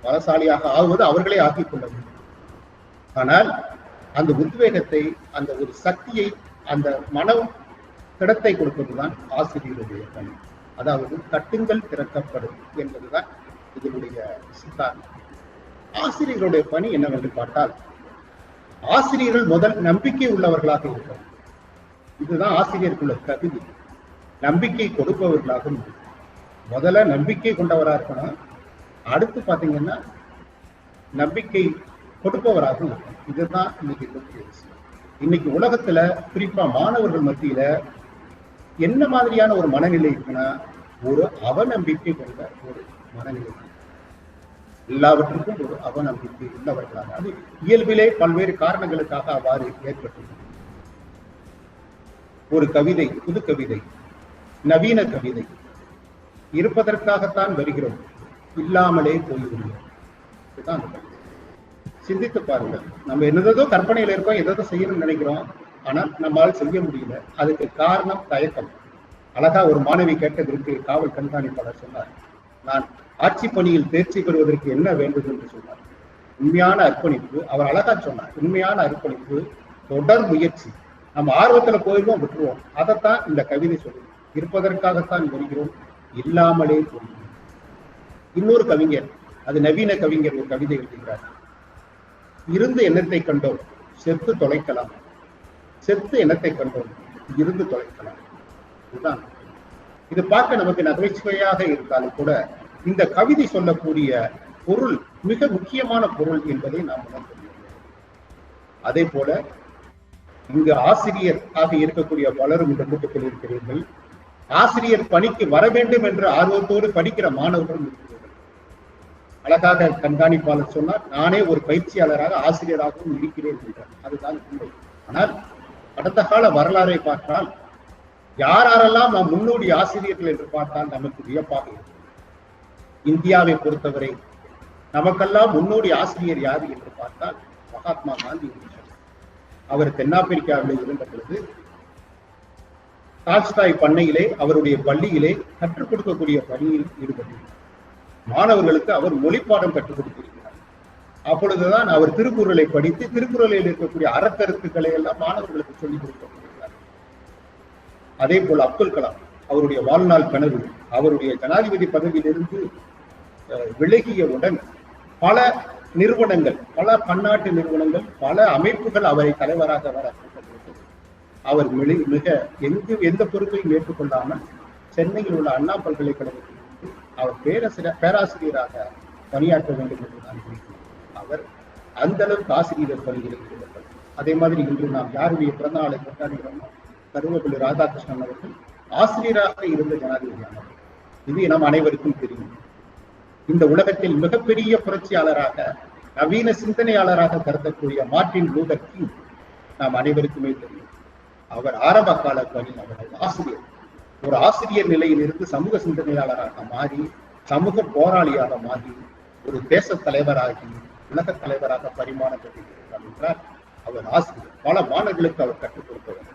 பலசாலியாக ஆகுவது அவர்களே ஆக்கிக் கொள்ள வேண்டும். ஆனால் அந்த உத்வேகத்தை, அந்த ஒரு சக்தியை, அந்த மன திடத்தை கொடுப்பதுதான் ஆசிரியருடைய பணி. அதாவது கட்டுங்கள் திறக்கப்படும் என்பதுதான் இதனுடைய சித்தாந்தம். ஆசிரியர்களுடைய பணி என்னவென்று பார்த்தால், ஆசிரியர்கள் முதல் நம்பிக்கை உள்ளவர்களாக இருக்கிறார். இதுதான் ஆசிரியருக்குள்ள தகுதி. நம்பிக்கை கொடுப்பவர்களாக முதல்ல நம்பிக்கை கொண்டவராக இருக்கணும். அடுத்து பாத்தீங்கன்னா நம்பிக்கை கொடுப்பவராக இருக்கும். இதுதான் இன்னைக்கு முக்கிய விஷயம். இன்னைக்கு உலகத்துல குறிப்பா மாணவர்கள் மத்தியில என்ன மாதிரியான ஒரு மனநிலை இருக்குன்னா, ஒரு அவநம்பிக்கை கொண்ட ஒரு மனநிலை. எல்லாவற்றுக்கும் ஒரு அவநம்பிக்கை உள்ளவர்களாக, அது இயல்பிலே பல்வேறு காரணங்களுக்காக அவ்வாறு ஏற்பட்டுள்ளது. ஒரு கவிதை, புது கவிதை, நவீன கவிதை, இருப்பதற்காகத்தான் வருகிறோம், இல்லாமலே போய்விடுகிறோம். இதுதான் அந்த கவிதை. சிந்தித்து பாருங்கள். நம்ம என்னதோ கற்பனையில இருக்கோம், எதோ செய்யணும்னு நினைக்கிறோம், ஆனால் நம்மால் செய்ய முடியல. அதுக்கு காரணம் தயக்கம். அழகா ஒரு மாணவி கேட்டதற்கு காவல் கண்காணிப்பாளர் சொன்னார், நான் ஆட்சி பணியில் தேர்ச்சி பெறுவதற்கு என்ன வேண்டும் என்று சொன்னார். உண்மையான அர்ப்பணிப்பு, அவர் அழகா சொன்னார், உண்மையான அர்ப்பணிப்பு, தொடர் முயற்சி. நம்ம ஆர்வத்துல போயிடுவோம், விட்டுருவோம். அதைத்தான் இந்த கவிதை சொல்லுது. இருப்பதற்காகத்தான் வருகிறோம், இல்லாமலே போகிறோம். இன்னொரு கவிஞர், அது நவீன கவிஞர், ஒரு கவிதை எழுதுகிறார். இருந்து எண்ணத்தை கண்டோம், செத்து தொலைக்கலாம். செத்து எண்ணத்தை கண்டோம், இருந்து தொலைக்கலாம். இதுதான். இது பார்க்க நமக்கு நகைச்சுவையாக இருந்தாலும் கூட இந்த கவிதை சொல்லக்கூடிய பொருள் மிக முக்கியமான பொருள் என்பதை நாம் உணர்ந்து கொள்கிறோம். அதே போல இங்கு ஆசிரியர் ஆக இருக்கக்கூடிய பலரும் இந்த கூட்டத்தில் இருக்கிறீர்கள். ஆசிரியர் பணிக்கு வர வேண்டும் என்ற ஆர்வத்தோடு படிக்கிற மாணவர்களும் இருக்கிறார்கள். அழகாக கண்காணிப்பாளர் சொன்னார், நானே ஒரு பயிற்சியாளராக ஆசிரியராகவும் இருக்கிறேன் என்றார். அதுதான் உண்மை. ஆனால் கடந்த கால வரலாறை பார்த்தால் யாரெல்லாம் நாம் முன்னோடி ஆசிரியர்கள் என்று பார்த்தால் நமக்கு வியப்பாக இருக்கும். இந்தியாவை பொறுத்தவரை நமக்கெல்லாம் முன்னோடி ஆசிரியர் யார் என்று பார்த்தால் மகாத்மா காந்தி. அவர் தென்னாப்பிரிக்காவில் இருந்த பொழுது டால்ஸ்டாய் பண்ணையிலே, அவருடைய பள்ளியிலே கற்றுக் கொடுக்கக்கூடிய பணியில் ஈடுபட்டார். மாணவர்களுக்கு அவர் மொழிப்பாடம் கற்றுக் கொடுத்திருக்கிறார். அப்பொழுதுதான் அவர் திருக்குறளை படித்து திருக்குறளில் இருக்கக்கூடிய அறக்கருத்துக்களை எல்லாம் மாணவர்களுக்கு சொல்லிக் கொடுக்கிறார். அதே போல அப்துல் கலாம் அவருடைய வாழ்நாள் கனவு, அவருடைய ஜனாதிபதி பதவியிலிருந்து விலகியவுடன் பல நிறுவனங்கள், பல பன்னாட்டு நிறுவனங்கள், பல அமைப்புகள் அவரை தலைவராக வர அவர் மிக எந்த பொறுப்பையும் ஏற்றுக்கொள்ளாமல் சென்னையில் உள்ள அண்ணா பல்கலைக்கழகத்தில் அவர் பேராசிரியராக பணியாற்ற வேண்டும் என்று நான் நினைக்கிறேன். அவர் அந்த அளவுக்கு ஆசிரியர் பணியில் ஈடுபட்டார். அதே மாதிரி இன்று நாம் யாருடைய பிறந்த நாளை கொண்டாடுகிறோமோ சர்வப்பள்ளி ராதாகிருஷ்ணன் அவர்கள் ஆசிரியராக இருந்த ஜனாதிபதியானவர். இது நம் அனைவருக்கும் தெரியும். இந்த உலகத்தில் மிகப்பெரிய புரட்சியாளராக, நவீன சிந்தனையாளராக கருதக்கூடிய மார்ட்டின் லூதர் கிங் நாம் அனைவருக்குமே தெரியும். அவர் ஆரம்ப கால பணி அவர் ஆசிரியர். ஒரு ஆசிரியர் நிலையிலிருந்து சமூக சிந்தனையாளராக மாறி, சமூக போராளியாக மாறி, ஒரு தேச தலைவராகி, உலக தலைவராக பரிமாணம் பெற்றிருக்கிறார் என்றால் அவர் ஆசிரியர். பல மாணவர்களுக்கு அவர் கற்றுக் கொடுத்தவர்.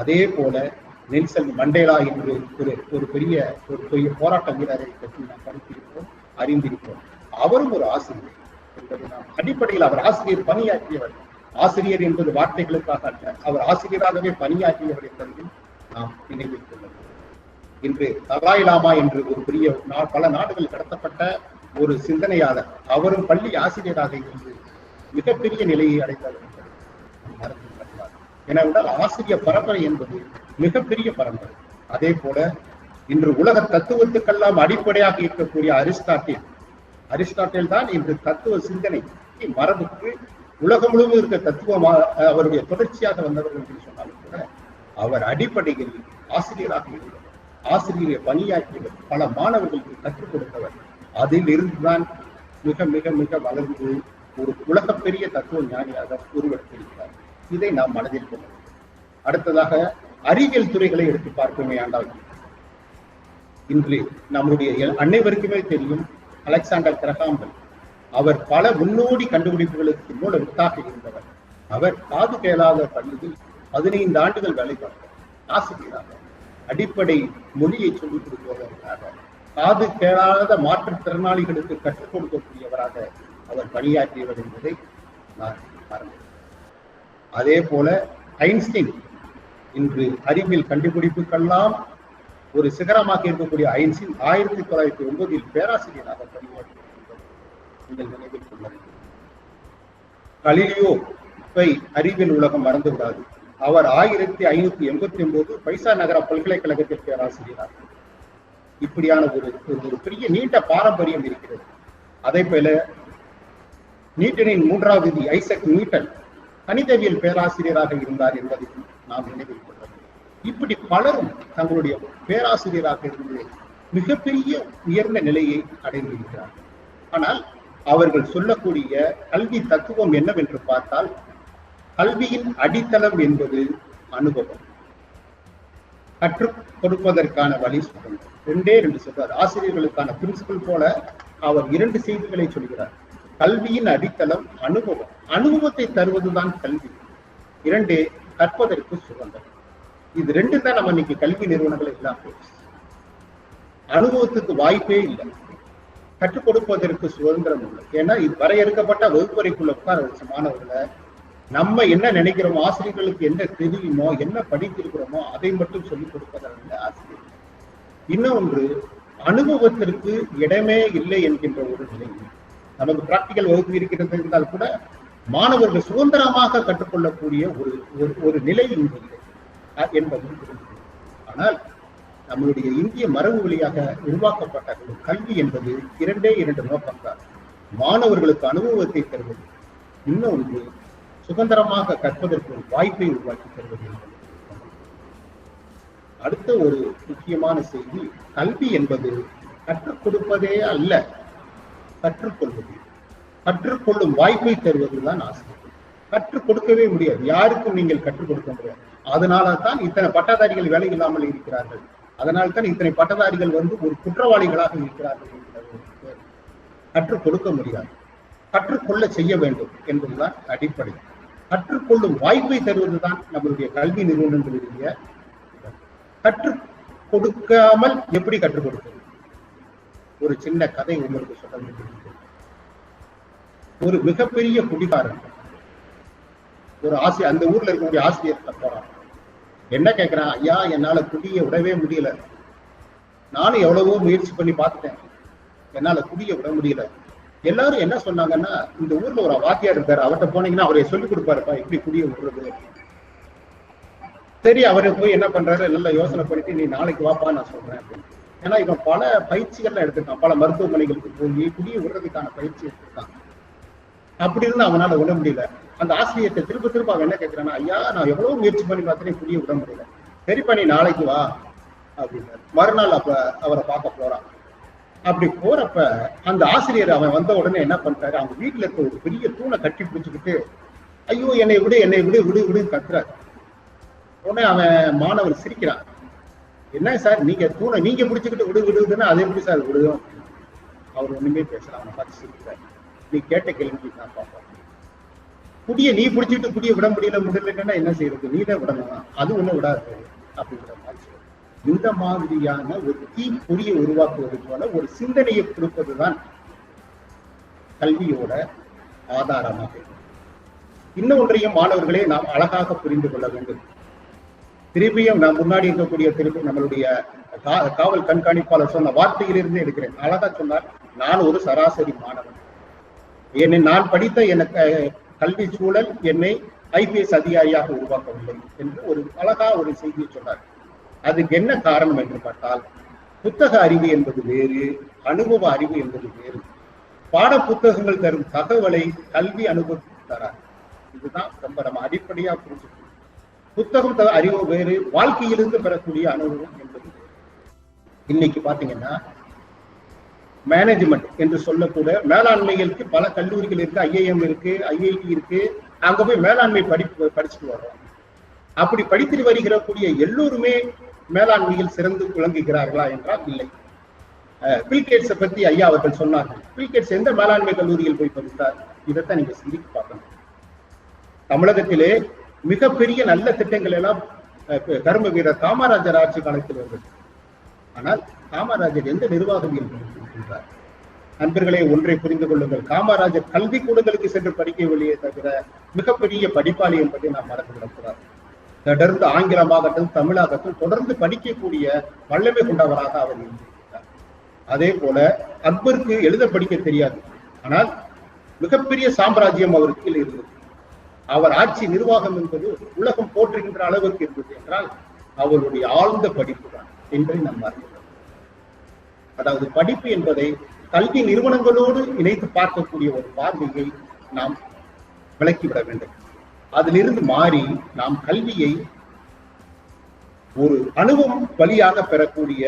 அதே போல நெல்சன் மண்டேலா என்று ஒரு பெரிய போராட்ட வீரரை பற்றி நாம் படித்திருப்போம், அறிந்திருப்போம். அவரும் ஒரு ஆசிரியர் என்பது நாம் அடிப்படையில் அவர் ஆசிரியர் பணியாற்றியவர். ஆசிரியர் என்பது வார்த்தைகளுக்காக அல்ல, அவர் ஆசிரியராகவே பணியாற்றியவர் என்பதையும் நாம் நினைவில் கொள்ள வேண்டும். இன்று தலாய் லாமா என்று ஒரு பெரிய பல நாடுகள் கடத்தப்பட்ட ஒரு சிந்தனையாளர், அவரும் பள்ளி ஆசிரியராக இருந்து மிகப்பெரிய நிலையை அடைந்தவர் என்பதை மறந்து விடக்கூடாது. ஏனென்றால் ஆசிரியர் பரம்பரை என்பது மிகப்பெரிய பரம்பரை. அதே போல இன்று உலக தத்துவத்துக்கெல்லாம் அடிப்படையாக இருக்கக்கூடிய அரிஸ்டாட்டில் தான் இன்று தத்துவ சிந்தனை மரபுக்கு உலகம் முழுவதும் இருக்க தத்துவமா அவருடைய தொடர்ச்சியாக வந்தவர்கள் என்று சொன்னாலும் கூட அவர் அடிப்படையில் ஆசிரியராக இருந்தவர், ஆசிரியரை பணியாற்றியவர், பல மாணவர்களுக்கு கற்றுக் கொடுத்தவர். அதில் இருந்துதான் மிக மிக மிக வளர்ந்து ஒரு உலகப்பெரிய தத்துவ ஞானியாக உருவெடுத்திருக்கிறார். இதை நாம் மனதில் கொள்ள வேண்டும். அடுத்ததாக அறிவியல் துறைகளை எடுத்து பார்ப்போமே ஆண்டால், இன்று நம்முடைய அனைவருக்குமே தெரியும் அலெக்சாண்டர் கிரஹாம் பெல். அவர் பல முன்னோடி கண்டுபிடிப்புகளுக்கு மூல வித்தாக இருந்தவர். அவர் காது கேளாத பள்ளியில் 15 ஆண்டுகள் வேலை பார்த்தார். ஆசிரியராக, அடிப்படை மொழியை சொல்லிக் கொடுப்பதற்காக, காது கேளாத மாற்றுத்திறனாளிகளுக்கு கற்றுக் கொடுக்கக்கூடியவராக அவர் பணியாற்றியவர் என்பதை நான் மறந்தேன். அதே போல ஐன்ஸ்டீன், இன்று அறிவியல் கண்டுபிடிப்புக்கெல்லாம் ஒரு சிகரமாக இருக்கக்கூடிய ஐன்ஸ்டீன் 1909 பேராசிரியராக பணியாற்றியவர் நீங்கள் நினைவில் கொள்ள வேண்டும். கலீலியோவை அறிவியல் உலகம் மறந்து விடாது. அவர் 1589 பைசா நகர பல்கலைக்கழகத்தில் பேராசிரியராக. இப்படியான ஒரு பெரிய நீண்ட பாரம்பரியம் இருக்கிறது. அதே போல நியூட்டனின் 3வது விதி ஐசக் நியூட்டன் கணிதவியல் பேராசிரியராக இருந்தார் என்பதை நாம் நினைவில் கொள்ள வேண்டும். இப்படி பலரும் தங்களுடைய பேராசிரியராக இருந்து மிகப்பெரிய உயர்ந்த நிலையை அடைந்திருக்கிறார்கள். ஆனால் அவர்கள் சொல்லக்கூடிய கல்வி தத்துவம் என்னவென்று பார்த்தால், கல்வியின் அடித்தளம் என்பது அனுபவம். கற்றுக் கொடுப்பதற்கான வழி சுதந்திரம். 2 சொல்றார். ஆசிரியர்களுக்கான பிரின்சிபல் போல அவர் 2 செய்திகளை சொல்கிறார். கல்வியின் அடித்தளம் அனுபவம், அனுபவத்தை தருவதுதான் கல்வி. 2 கற்பதற்கு சுதந்திரம். இது 2 தான் நம்ம இன்னைக்கு கல்வி நிறுவனங்கள் எல்லாம் போச்சு. அனுபவத்துக்கு வாய்ப்பே இல்லை, கற்றுக் கொடுப்பதற்கு சுதந்திரம் இல்லை. ஏன்னா இது வரையறுக்கப்பட்ட வகுப்பறைக்குள்ள உட்கார வச்ச மாணவர்களை நம்ம என்ன நினைக்கிறோமோ, ஆசிரியர்களுக்கு என்ன தெரியுமோ, என்ன படித்திருக்கிறோமோ அதை மட்டும் சொல்லிக் கொடுப்பதல்ல ஆசிரியர். இன்னொன்று, அனுபவத்திற்கு இடமே இல்லை என்கின்ற ஒரு நிலை. நமக்கு பிராக்டிக்கல் வகுப்பு இருக்கிறது இருந்தால் கூட மாணவர்கள் சுதந்திரமாக கற்றுக்கொள்ளக்கூடிய ஒரு நிலை இங்கு இல்லை என்பது. ஆனால் நம்மளுடைய இந்திய மரபு வழியாக உருவாக்கப்பட்ட கல்வி என்பது 2 நோக்கம்தான். மாணவர்களுக்கு அனுபவத்தை தருவது, இன்னொன்று சுதந்திரமாக கற்பதற்கு ஒரு வாய்ப்பை உருவாக்கி தருவது என்பது. அடுத்த ஒரு முக்கியமான செய்தி, கல்வி என்பது கற்றுக் கொடுப்பதே அல்ல, கற்றுக்கொள்வது. கற்றுக்கொள்ளும் வாய்ப்பை தருவதுதான் ஆசிரியர். கற்றுக் கொடுக்கவே முடியாது, யாருக்கும் நீங்கள் கற்றுக் கொடுக்க முடியாது. அதனால தான் இத்தனை பட்டதாரிகள் வேலை இல்லாமல் இருக்கிறார்கள். அதனால்தான் இத்தனை பட்டதாரிகள் ஒரு குற்றவாளிகளாக இருக்கிறார்கள். கற்றுக் கொடுக்க முடியாது, கற்றுக்கொள்ள செய்ய வேண்டும் என்பதுதான் அடிப்படை. கற்றுக்கொள்ளும் வாய்ப்பை தருவதுதான் நம்மளுடைய கல்வி நிறுவனங்களுடைய. கற்றுக் கொடுக்காமல் எப்படி கற்றுக் கொடுப்பது? ஒரு சின்ன கதை உங்களுக்கு சொல்ல வேண்டியிருக்கிறது. ஒரு மிகப்பெரிய குடிகாரன் ஒரு அந்த ஊர்ல இருக்கக்கூடிய ஆசிரியர் போறான். என்ன கேட்கிறான்? ஐயா, என்னால குடியை விடவே முடியல, நானும் எவ்வளவோ முயற்சி பண்ணி பார்த்துட்டேன், என்னால குடிய விட முடியல. எல்லாரும் என்ன சொன்னாங்கன்னா, இந்த ஊர்ல ஒரு வாத்தியார் இருக்காரு, அவர்கிட்ட போனீங்கன்னா அவரை சொல்லிக் கொடுப்பாருப்பா எப்படி குடிய விடுறது. சரி, அவரை போய் என்ன பண்றாரு, நல்லா யோசனை பண்ணிட்டு நீ நாளைக்கு வாப்பா நான் சொல்றேன் அப்படின்னு. ஏன்னா இவன் பல பயிற்சிகள்லாம் எடுத்திருக்கான், பல மருத்துவமனைகளுக்கு போய் குடிய விடுறதுக்கான பயிற்சி எடுத்திருக்கான். அப்படி இருந்து அவனால விட முடியல. அந்த ஆசிரியர்கிட்ட திரும்ப திரும்ப அவன் என்ன கேட்கிறான்னா, ஐயா நான் எவ்வளவு முயற்சி பண்ணி பார்த்தேன் குடிய விட முடியல, சரிப்பா நீ நாளைக்கு வா அப்படின்னாரு. மறுநாள் அப்ப அவரை பார்க்க போறான். அப்படி போறப்ப அந்த ஆசிரியர் அவன் வந்த உடனே என்ன பண்றாரு, அவங்க வீட்டுல இருக்க ஒரு பெரிய தூணை கட்டி பிடிச்சுக்கிட்டு ஐயோ என்னை விடு என்னை விடு விடு விடுன்னு கத்துறாரு. உடனே அவன் மாணவர் சிரிக்கிறான், என்ன சார் நீங்க தூணை நீங்க பிடிச்சுக்கிட்டு விடு விடுதுன்னா அது எப்படி சார் விடுதும். அவர் ஒண்ணுமே பேசலாம், அவனை பார்த்து சிரிக்கிறார். நீ கேட்ட கேள்வி நான் பார்ப்பேன், குடிய நீ பிடிச்சிட்டு குடிய விட முடியலன்னா என்ன செய்யறது, நீ தான் விடணும், அது ஒண்ணும் விடாது அப்படிங்கிற மாதிரி. இந்த மாதிரியான ஒரு தீப்பொறியை உருவாக்குவது போல ஒரு சிந்தனையை கொடுப்பதுதான் கல்வியோட ஆதாரமாக. இன்னொன்றையும் மாணவர்களே நாம் அழகாக புரிந்து கொள்ள வேண்டும். திருப்பியும் நான் முன்னாடி இருக்கக்கூடிய திருப்பி நம்மளுடைய காவல் கண்காணிப்பாளர் சொன்ன வார்த்தையிலிருந்து எடுக்கிறேன். அழகா சொன்னார், நான் ஒரு சராசரி மாணவன், என்னை நான் படித்த எனக்கு கல்வி சூழல் என்னை IPS அதிகாரியாக உருவாக்கவில்லை என்று ஒரு அழகா ஒரு செய்தியை சொன்னார். அதுக்கு என்ன காரணம் என்று பார்த்தால், புத்தக அறிவு என்பது வேறு, அனுபவ அறிவு என்பது வேறு. பாட புத்தகங்கள் தரும் தகவலை கல்வி அனுபவத்துக்கு தராது. இதுதான் ரொம்ப நம்ம அடிப்படையா புரிஞ்சுக்கணும். புத்தகம் அறிவு வேறு, வாழ்க்கையிலிருந்து பெறக்கூடிய அனுபவம் என்பது வேறு. இன்னைக்கு பாத்தீங்கன்னா மேனேஜ்மெண்ட் என்று சொல்லக்கூட மேலாண்மைகளுக்கு பல கல்லூரிகள் இருக்கு, IIM இருக்கு, IIT இருக்கு. அங்க போய் மேலாண்மை படிச்சுட்டு வர்றோம். அப்படி படித்து வருகிறக்கூடிய எல்லோருமே மேலாண்மையில் சிறந்து விளங்குகிறார்களா என்றால் இல்லை. பில்கேட்ஸை பத்தி ஐயா அவர்கள் சொன்னார்கள். பில்கேட்ஸ் எந்த மேலாண்மை கல்லூரியில் போய் படித்தார்? இதைத்தான் நீங்க சிந்தித்து பார்க்கணும். தமிழகத்திலே மிகப்பெரிய நல்ல திட்டங்கள் எல்லாம் கர்ம வீரர் காமராஜர் ஆட்சி காலத்தில் வருகிறது. ஆனால் காமராஜர் எந்த நிர்வாகவியல் இருக்கின்றார்? நண்பர்களே, ஒன்றை புரிந்து கொள்ளுங்கள், காமராஜர் கல்வி கூடங்களுக்கு சென்று படிக்கவில்லையே தவிர மிகப்பெரிய படிப்பாளி என்பதை நாம் மறந்துவிடக்கூடாது. தொடர்ந்து ஆங்கிலமாகட்டும் தமிழாகட்டும் தொடர்ந்து படிக்கக்கூடிய வல்லமை கொண்டவராக அவர் இருந்திருக்கிறார். அதே போல அக்பருக்கு எழுத படிக்க தெரியாது, ஆனால் மிகப்பெரிய சாம்ராஜ்யம் அவருக்கு இருந்தது. அவர் ஆட்சி நிர்வாகம் என்பது உலகம் போற்றுகின்ற அளவுக்கு இருந்தது என்றால் அவருடைய ஆழ்ந்த படிப்பு தான் என்பதை நாம் அறிகிறோம். அதாவது படிப்பு என்பதை கல்வி நிறுவனங்களோடு இணைத்து பார்க்கக்கூடிய ஒரு பார்வையை நாம் விளக்கிவிட வேண்டும். அதிலிருந்து மாறி நாம் கல்வியை ஒரு அனுபவம் வழியாக பெறக்கூடிய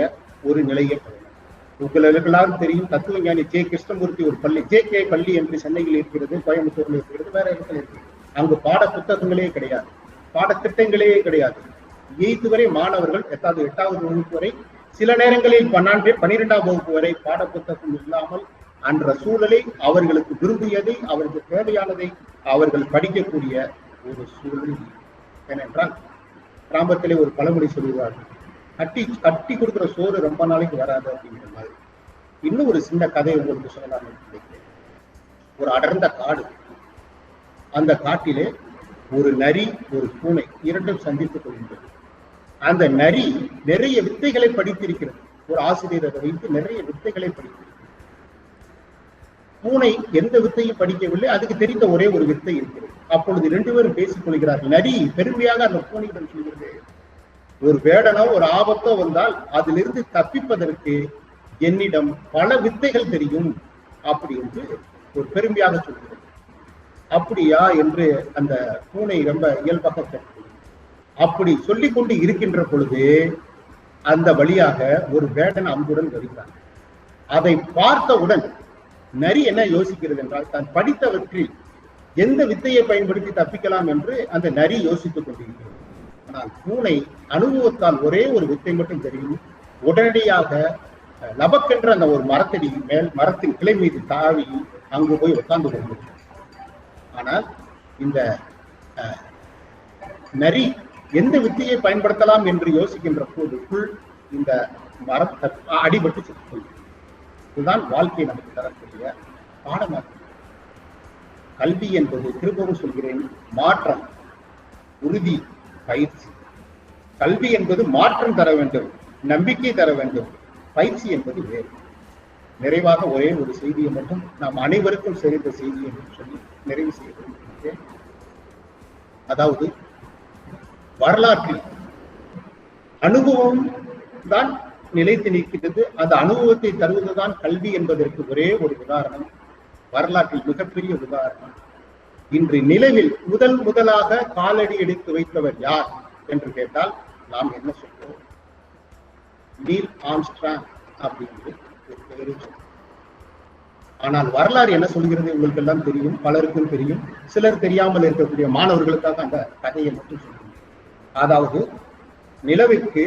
ஒரு நிலையை பெறணும். உங்களுக்கு தெரியும், தத்துவஞானி ஜே கிருஷ்ணமூர்த்தி ஒரு பள்ளி, JK பள்ளி என்று சென்னையில் இருக்கிறது, கோயம்புத்தூர்ல இருக்கிறது, வேற இடத்துல இருக்கு. அங்கு பாட புத்தகங்களே கிடையாது, பாடத்திட்டங்களே கிடையாது. 8th வரை மாணவர்கள் 8வது வகுப்பு வரை, சில நேரங்களில் 12ஆம் வகுப்பு வரை பாட புத்தகம் இல்லாமல் அன்ற சூழலை அவர்களுக்கு விரும்பியதை அவர்களுக்கு தேவையானதை அவர்கள் படிக்கக்கூடிய ஒரு சூழல். ஏனென்றால் கிராமத்திலே ஒரு பழமொழி சொல்லுவார்கள், கட்டி கொடுக்குற சோறு ரொம்ப நாளைக்கு வராது அப்படிங்கிற மாதிரி. இன்னும் ஒரு சின்ன கதை உங்களுக்கு சொல்லலாம் நினைக்கிறேன். ஒரு அடர்ந்த காடு, அந்த காட்டிலே ஒரு நரி ஒரு பூனை இரண்டும் சந்தித்துக் கொள்கின்றது. அந்த நரி நிறைய வித்தைகளை படித்திருக்கிறது. ஒரு ஆசிரியரை வைத்து நிறைய வித்தைகளை படித்திருக்கிறது. பூனை எந்த வித்தையும் படிக்கவில்லை, அதுக்கு தெரிந்த ஒரே ஒரு வித்தை இருக்கிறது. அப்பொழுது 2 பேரும் பேசிக் கொள்கிறார்கள். நரி பெருமையாக அந்த பூனையிடம் சொல்கிறது, ஒரு வேடனோ ஒரு ஆபத்தோ வந்தால் அதிலிருந்து தப்பிப்பதற்கு என்னிடம் பல வித்தைகள் தெரியும் அப்படி என்று ஒரு பெருமையாக சொல்கிறது. அப்படியா என்று அந்த பூனை ரொம்ப இயல்பாக கேட்கிறது. அப்படி சொல்லிக் கொண்டு இருக்கின்ற பொழுது அந்த வழியாக ஒரு வேடன் அம்புடன் வருகிறார். அதை பார்த்தவுடன் நரி என்ன யோசிக்கிறது என்றால், தான் படித்தவற்றில் எந்த வித்தையை பயன்படுத்தி தப்பிக்கலாம் என்று அந்த நரி யோசித்துக் கொண்டிருக்கிறது. ஆனால் பூனை அனுபவத்தால் ஒரே ஒரு வித்தை மட்டும் தெரியும். உடனடியாக லபக்கென்ற அந்த ஒரு மரத்தடி மேல் மரத்தின் கிளை மீது தாவி அங்கு போய் உட்கார்ந்து கொண்டிருக்கிறது. ஆனால் இந்த நரி எந்த வித்தையை பயன்படுத்தலாம் என்று யோசிக்கின்ற போதுக்குள் இந்த மரம் அடிபட்டு சென்று. இதுதான் வாழ்க்கை நமக்கு தரக்கூடிய பாடமாக. கல்வி என்பது, திரும்பவும் சொல்கிறேன், மாற்றம், உறுதி, பயிற்சி. கல்வி என்பது மாற்றம் தர வேண்டும், நம்பிக்கை தர வேண்டும், பயிற்சி என்பது வேறு. நிறைவாக ஒரே ஒரு செய்தியை மட்டும் நாம் அனைவருக்கும் சேர்ந்த செய்தி என்று சொல்லி நிறைவு செய்ய விரும்புகிறேன். அதாவது வரலாற்றில் அனுபவம் தான் நிலைத்து நிற்கிறது. அந்த அனுபவத்தை தருவதுதான் கல்வி என்பதற்கு ஒரே ஒரு உதாரணம், வரலாற்றில் மிகப்பெரிய உதாரணம். இன்று நிலவில் முதலாக காலடி எடுத்து வைத்தவர் யார் என்று கேட்டால் நாம் என்ன சொல்றோம்? நீல் ஆம்ஸ்ட்ராங் அப்படிங்கிறது ஒரு பெயரை சொல்றோம். ஆனால் வரலாறு என்ன சொல்கிறது உங்களுக்கு எல்லாம் தெரியும், பலருக்கும் தெரியும். சிலர் தெரியாமல் இருக்கக்கூடிய மாணவர்களுக்காக அந்த கதையை மட்டும் சொல்லுங்க. அதாவது நிலவுக்கு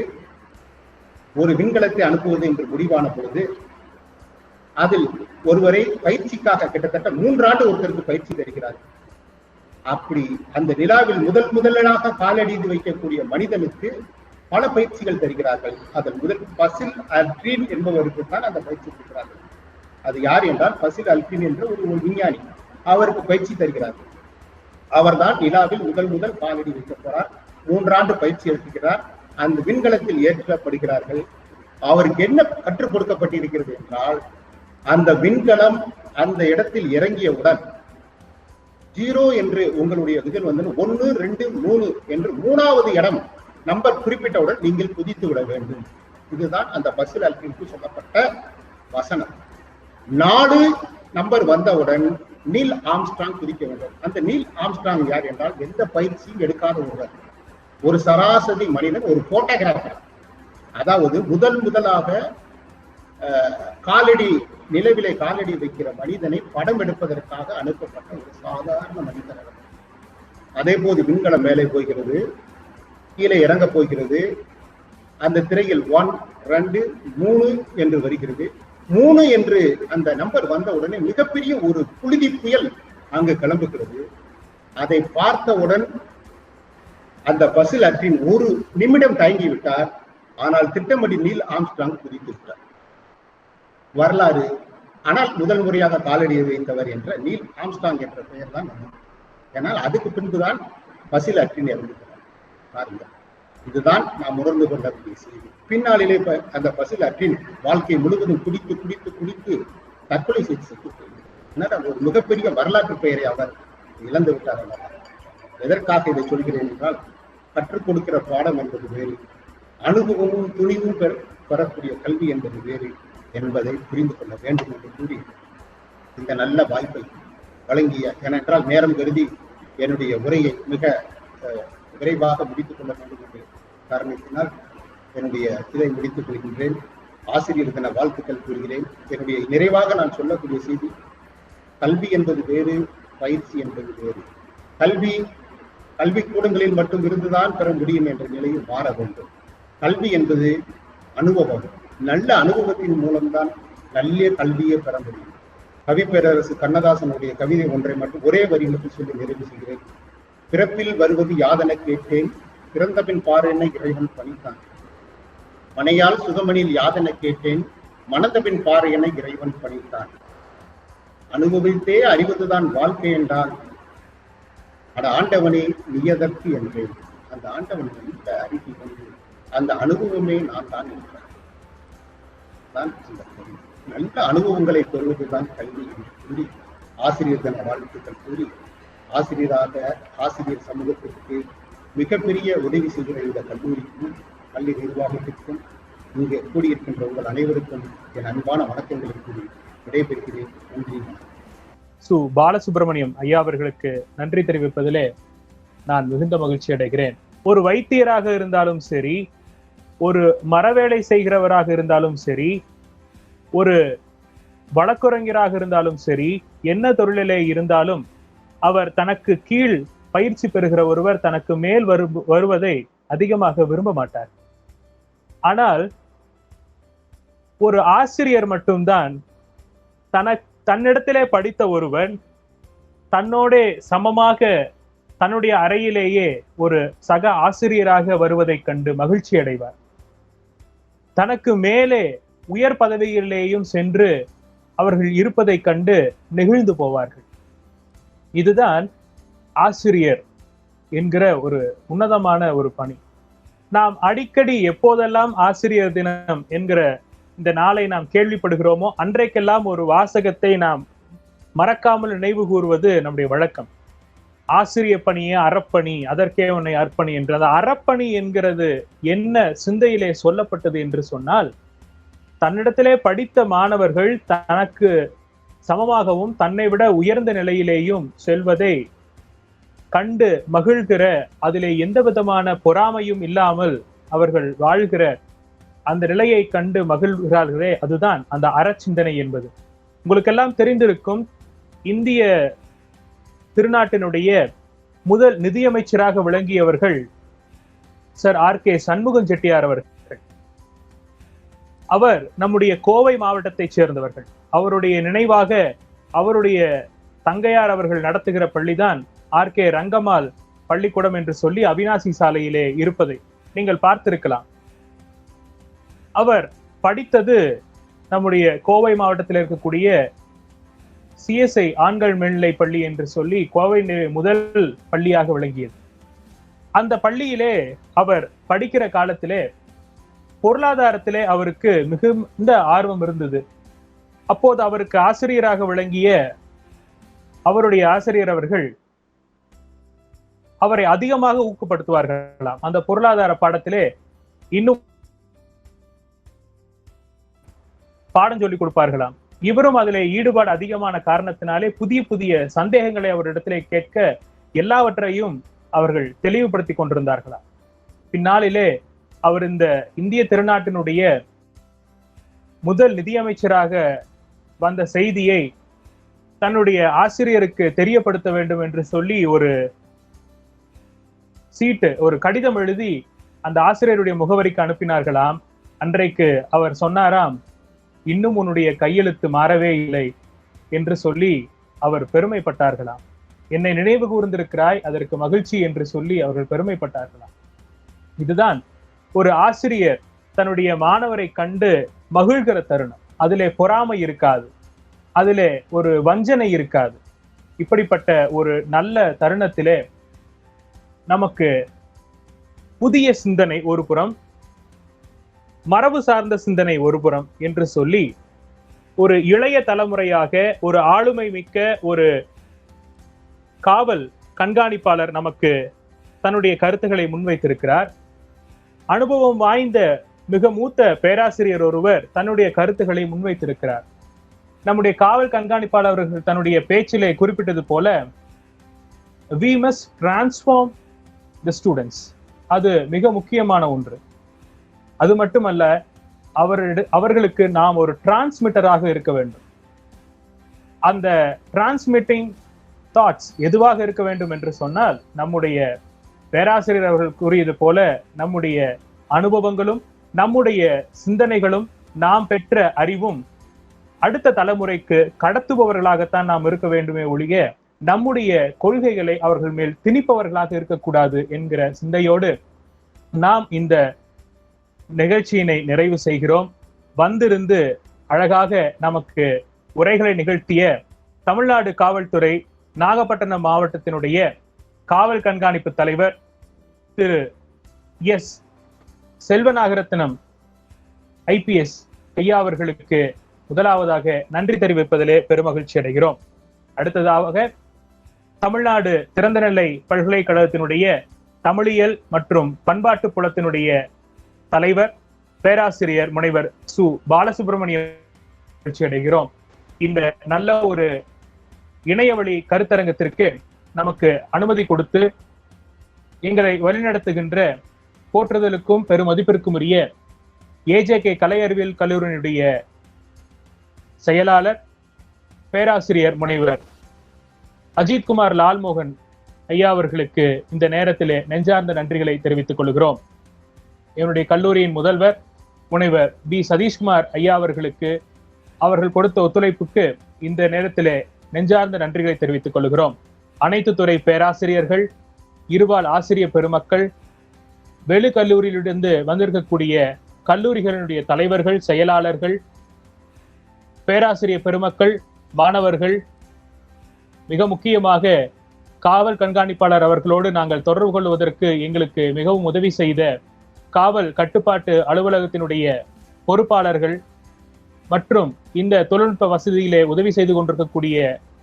ஒரு விண்கலத்தை அனுப்புவது என்று முடிவான பொழுது அதில் ஒருவரை பயிற்சிக்காக கிட்டத்தட்ட 3 ஆண்டு ஒருத்தருக்கு பயிற்சி தருகிறார். அப்படி அந்த நிலாவில் முதலாக காலடி வைக்கக்கூடிய மனிதனுக்கு பல பயிற்சிகள் தருகிறார்கள். அதன் முதல் பசில் அல்ட்ரின் என்பவருக்கு தான் அந்த பயிற்சி கொடுக்கிறார்கள். அது யார் என்றால் பசில் அல்ட்ரின் என்ற ஒரு விஞ்ஞானி, அவருக்கு பயிற்சி தருகிறார்கள். அவர்தான் நிலாவில் முதல் காலடி வைக்க போறார். 3 ஆண்டு பயிற்சி எடுக்கிறார். அந்த விண்கலத்தில் ஏற்றப்படுகிறார்கள். அவருக்கு என்ன கற்றுக் கொடுக்கப்பட்டிருக்கிறது என்றால், அந்த விண்கலம் அந்த இடத்தில் இறங்கியவுடன் 0 என்று உங்களுடைய இதில் 1, 2, 3 என்று 3வது இடம் நம்பர் குறிப்பிட்டவுடன் நீங்கள் குதித்து விட வேண்டும். இதுதான் அந்த பசில் அல்ட்ரினுக்கு சொல்லப்பட்ட வசனம். 4 நம்பர் வந்தவுடன் நீல் ஆம்ஸ்ட்ராங் குதிக்க வேண்டும். அந்த நீல் ஆம்ஸ்ட்ராங் யார் என்றால் எந்த பயிற்சியும் எடுக்காத ஒருவர், ஒரு சராசரி மனிதன், ஒரு போட்டோகிராஃபர். அதாவது முதலாக நிலவிலே காலடி வைக்கிற மனிதனை படம் எடுப்பதற்காக அனுப்பப்பட்ட ஒரு சாதாரண மனிதன். அதே போது விண்கலம் மேலே போகிறது, கீழே இறங்க போகிறது. அந்த திரையில் 1, 2, 3 என்று வருகிறது. 3 என்று அந்த நம்பர் வந்த உடனே மிகப்பெரிய ஒரு புழுதி புயல் அங்கு கிளம்புகிறது. அதை பார்த்தவுடன் அந்த பசில் அல்ட்ரின் 1 நிமிடம் தயங்கி விட்டார். ஆனால் திட்டமிடி நீல் ஆம்ஸ்ட்ராங் குதித்து விட்டார். வரலாறு. ஆனால் முதல் முறையாக காலடியை வைத்தவர் என்ற நீல் ஆம்ஸ்ட்ராங் என்ற பெயர் தான். ஏனால் அதுக்கு பின்புதான் பசில் அல்ட்ரின் இறந்துகிறார். பாருங்கள், இதுதான் நாம் உணர்ந்து கொள்ளக்கூடிய செய்தி. பின்னாளிலே அந்த பசில் அல்ட்ரின் வாழ்க்கை முழுவதும் குடித்து தற்கொலை செய்து செத்து போயிருந்தார். ஒரு மிகப்பெரிய வரலாற்று பெயரை அவர் இழந்து விட்டார். எதற்காக இதை சொல்கிறேன் என்றால், கற்றுக் கொடுக்கிற பாடம் என்பது வேறு, அனுபவமும் துணிவும் பெறக்கூடிய கல்வி என்பது வேறு என்பதை புரிந்து கொள்ள வேண்டும் என்று கூறி இந்த நல்ல வாய்ப்பை வழங்கிய, ஏனென்றால் நேரம் கருதி என்னுடைய உரையை மிக விரைவாக முடித்துக் கொள்ள வேண்டும் என்ற காரணத்தினால் என்னுடைய இதை முடித்துக் கொள்கின்றேன். ஆசிரியர் தின வாழ்த்துக்கள் கூறுகிறேன். என்னுடைய நிறைவாக நான் சொல்லக்கூடிய செய்தி, கல்வி என்பது வேறு, பயிற்சி என்பது வேறு. கல்விக்கூடங்களில் மட்டும் இருந்துதான் பெற முடியும் என்ற நிலையில் மாற வேண்டும். கல்வி என்பது அனுபவம். நல்ல அனுபவத்தின் மூலம்தான் நல்ல கல்வியை பெற முடியும். கவிப்பேரரசு கண்ணதாசனுடைய கவிதை ஒன்றை மட்டும் ஒரே வரி மட்டும் சொல்லி நிறைவு செய்கிறேன். பிறப்பில் வருவது யாதென கேட்டேன், பிறந்த பின் பாரென இறைவன் பணித்தான். மனையால் சுகமணியில் யாதென கேட்டேன், மணந்த பின் பாறை என இறைவன் பணித்தான். அனுபவித்தே அறிவதுதான் வாழ்க்கை என்றால், அட ஆண்டவனே நீயதற்கு என்றேன். அந்த ஆண்டவன் இந்த அறிக்கை கொண்டு அந்த அனுபவமே நான் தான் என்றான். நல்ல அனுபவங்களை பெறுவதுதான் கல்வி என்று கூறி ஆசிரியர் தின வாழ்த்துக்கள் கூறி, ஆசிரியர் சமூகத்திற்கு மிகப்பெரிய உதவி செய்கிற இந்த கல்லூரிக்கும் பள்ளி நிர்வாகத்திற்கும் இங்கே கூடியிருக்கின்ற உங்கள் அனைவருக்கும் என் அன்பான வணக்கங்களை கூறி விடைபெறுகிறேன். நன்றி. பாலசுப்ரமணியம் ஐயா அவர்களுக்கு நன்றி தெரிவிப்பதிலே நான் மிகுந்த மகிழ்ச்சி அடைகிறேன். ஒரு வைத்தியராக இருந்தாலும் சரி, ஒரு மரவேலை செய்கிறவராக இருந்தாலும் சரி, ஒரு வழக்குரைஞராக இருந்தாலும் சரி, என்ன தொழிலிலே இருந்தாலும் அவர் தனக்கு கீழ் பயிற்சி பெறுகிற ஒருவர் தனக்கு மேல் வருவதை அதிகமாக விரும்ப மாட்டார். ஆனால் ஒரு ஆசிரியர் மட்டும்தான் தன்னிடத்திலே படித்த ஒருவன் தன்னோட சமமாக தன்னுடைய அறையிலேயே ஒரு சக ஆசிரியராக வருவதை கண்டு மகிழ்ச்சி அடைவார். தனக்கு மேலே உயர் பதவிகளிலேயும் சென்று அவர்கள் இருப்பதை கண்டு நெகிழ்ந்து போவார்கள். இதுதான் ஆசிரியர் என்கிற ஒரு உன்னதமான ஒரு பணி. நாம் அடிக்கடி எப்போதெல்லாம் ஆசிரியர் தினம் என்கிற இந்த நாளை நாம் கேள்விப்படுகிறோமோ அன்றைக்கெல்லாம் ஒரு வாசகத்தை நாம் மறக்காமல் நினைவு கூறுவது நம்முடைய வழக்கம். ஆசிரிய பணியே அறப்பணி, அதற்கே உன்னை அர்ப்பணி என்று. அந்த அறப்பணி என்கிறது என்ன சிந்தையிலே சொல்லப்பட்டது என்று சொன்னால், தன்னிடத்திலே படித்த மாணவர்கள் தனக்கு சமமாகவும் தன்னை விட உயர்ந்த நிலையிலேயும் செல்வதை கண்டு மகிழ்கிற, அதிலே எந்த விதமான பொறாமையும் இல்லாமல் அவர்கள் வாழ்கிற அந்த நிலையை கண்டு மகிழ்கிறார்களே, அதுதான் அந்த அறச்சிந்தனை என்பது. உங்களுக்கெல்லாம் தெரிந்திருக்கும், இந்திய திருநாட்டினுடைய முதல் நிதியமைச்சராக விளங்கியவர்கள் சர் R.K. சண்முகம் செட்டியார் அவர்கள். அவர் நம்முடைய கோவை மாவட்டத்தைச் சேர்ந்தவர்கள். அவருடைய நினைவாக அவருடைய தங்கையார் அவர்கள் நடத்துகிற பள்ளிதான் R.K. ரங்கம்மாள் பள்ளிக்கூடம் என்று சொல்லி அவினாசி சாலையிலே இருப்பதை நீங்கள் பார்த்திருக்கலாம். அவர் படித்தது நம்முடைய கோவை மாவட்டத்தில் இருக்கக்கூடிய CSI ஆண்கள் மேல்நிலை பள்ளி என்று சொல்லி கோவை முதல் பள்ளியாக விளங்கியது. அந்த பள்ளியிலே அவர் படிக்கிற காலத்திலே பொருளாதாரத்திலே அவருக்கு மிகுந்த ஆர்வம் இருந்தது. அப்போது அவருக்கு ஆசிரியராக விளங்கிய அவருடைய ஆசிரியர் அவர்கள் அவரை அதிகமாக ஊக்கப்படுத்துவார்களாம். அந்த பொருளாதார பாடத்திலே இன்னும் பாடம் சொல்லிக் கொடுப்பார்களாம். இவரும் அதிலே ஈடுபாடு அதிகமான காரணத்தினாலே புதிய புதிய சந்தேகங்களை அவரிடத்திலே கேட்க எல்லாவற்றையும் அவர்கள் தெளிவுபடுத்தி கொண்டிருந்தார்களாம். பின்னாளிலே அவர் இந்த இந்திய திருநாட்டினுடைய முதல் நிதியமைச்சராக வந்த செய்தியை தன்னுடைய ஆசிரியருக்கு தெரியப்படுத்த வேண்டும் என்று சொல்லி ஒரு சீட்டு, ஒரு கடிதம் எழுதி அந்த ஆசிரியருடைய முகவரிக்கு அனுப்பினார்களாம். அன்றைக்கு அவர் சொன்னாராம், இன்னும் உன்னுடைய கையெழுத்து மாறவே இல்லை என்று சொல்லி அவர் பெருமைப்பட்டார்களாம். என்னை நினைவு கூர்ந்திருக்கிறாய், அதற்கு மகிழ்ச்சி என்று சொல்லி அவர்கள் பெருமைப்பட்டார்களாம். இதுதான் ஒரு ஆசிரியர் தன்னுடைய மாணவரை கண்டு மகிழ்கிற தருணம். அதிலே பொறாமை இருக்காது, அதிலே ஒரு வஞ்சனை இருக்காது. இப்படிப்பட்ட ஒரு நல்ல தருணத்திலே நமக்கு புதிய சிந்தனை ஒரு புறம், மரபு சார்ந்த சிந்தனை ஒரு புறம் என்று சொல்லி ஒரு இளைய தலைமுறையாக ஒரு ஆளுமை மிக்க ஒரு காவல் கண்காணிப்பாளர் நமக்கு தன்னுடைய கருத்துக்களை முன்வைத்திருக்கிறார். அனுபவம் வாய்ந்த மிக மூத்த பேராசிரியர் ஒருவர் தன்னுடைய கருத்துக்களை முன்வைத்திருக்கிறார். நம்முடைய காவல் கண்காணிப்பாளர் அவர்கள் தன்னுடைய பேச்சிலே குறிப்பிட்டது போல, we must transform the students. அது மிக முக்கியமான ஒன்று. அது மட்டுமல்ல, அவர்களுக்கு நாம் ஒரு டிரான்ஸ்மிட்டராக இருக்க வேண்டும். அந்த டிரான்ஸ்மிட்டிங் தாட்ஸ் எதுவாக இருக்க வேண்டும் என்று சொன்னால், நம்முடைய பேராசிரியர் அவர்கள் கூறியது போல நம்முடைய அனுபவங்களும் நம்முடைய சிந்தனைகளும் நாம் பெற்ற அறிவும் அடுத்த தலைமுறைக்கு கடத்துபவர்களாகத்தான் நாம் இருக்க வேண்டுமே ஒழிய நம்முடைய கொள்கைகளை அவர்கள் மேல் திணிப்பவர்களாக இருக்கக்கூடாது என்கிற சிந்தையோடு நாம் இந்த நிகழ்ச்சியினை நிறைவு செய்கிறோம். வந்திருந்து அழகாக நமக்கு உரைகளை நிகழ்த்திய தமிழ்நாடு காவல்துறை நாகப்பட்டினம் மாவட்டத்தினுடைய காவல் கண்காணிப்பு தலைவர் திரு எஸ். செல்வநாகரத்னம் IPS ஐயா அவர்களுக்கு முதலாவதாக நன்றி தெரிவிப்பதிலே பெருமகிழ்ச்சி அடைகிறோம். அடுத்ததாக தமிழ்நாடு திறந்தநிலை பல்கலைக்கழகத்தினுடைய தமிழியல் மற்றும் பண்பாட்டு புலத்தினுடைய தலைவர் பேராசிரியர் முனைவர் சு. பாலசுப்ரமணியம் மகிழ்ச்சி அடைகிறோம். இந்த நல்ல ஒரு இணையவழி கருத்தரங்கத்திற்கு நமக்கு அனுமதி கொடுத்து எங்களை வழிநடத்துகின்ற போற்றுதலுக்கும் பெருமதிப்பிற்கும் உரிய AJK கலை அறிவியல் கல்லூரியினுடைய செயலாளர் பேராசிரியர் முனைவர் அஜித்குமார் லால்மோகன் ஐயா அவர்களுக்கு இந்த நேரத்திலே நெஞ்சார்ந்த நன்றிகளை தெரிவித்துக் கொள்கிறோம். என்னுடைய கல்லூரியின் முதல்வர் முனைவர் B. சதீஷ்குமார் ஐயா அவர்களுக்கு அவர்கள் கொடுத்த ஒத்துழைப்புக்கு இந்த நேரத்திலே நெஞ்சார்ந்த நன்றிகளை தெரிவித்துக் கொள்கிறோம். அனைத்து துறை பேராசிரியர்கள், இருபால் ஆசிரியர் பெருமக்கள், வெளி கல்லூரியிலிருந்து வந்திருக்கக்கூடிய கல்லூரிகளினுடைய தலைவர்கள், செயலாளர்கள், பேராசிரியர் பெருமக்கள், மாணவர்கள், மிக முக்கியமாக காவல் கண்காணிப்பாளர் அவர்களோடு நாங்கள் தொடர்பு கொள்வதற்கு எங்களுக்கு மிகவும் உதவி செய்த காவல் கட்டுப்பாட்டு அலுவலகத்தினுடைய பொறுப்பாளர்கள், மற்றும் இந்த தொழில்நுட்ப வசதியிலே உதவி செய்து கொண்டிருக்கக்கூடிய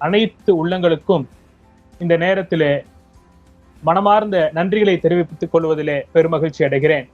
அனைத்து உள்ளங்களுக்கும் இந்த நேரத்திலே மனமார்ந்த நன்றிகளை தெரிவித்துக் கொள்வதிலே பெருமகிழ்ச்சி அடைகிறேன்.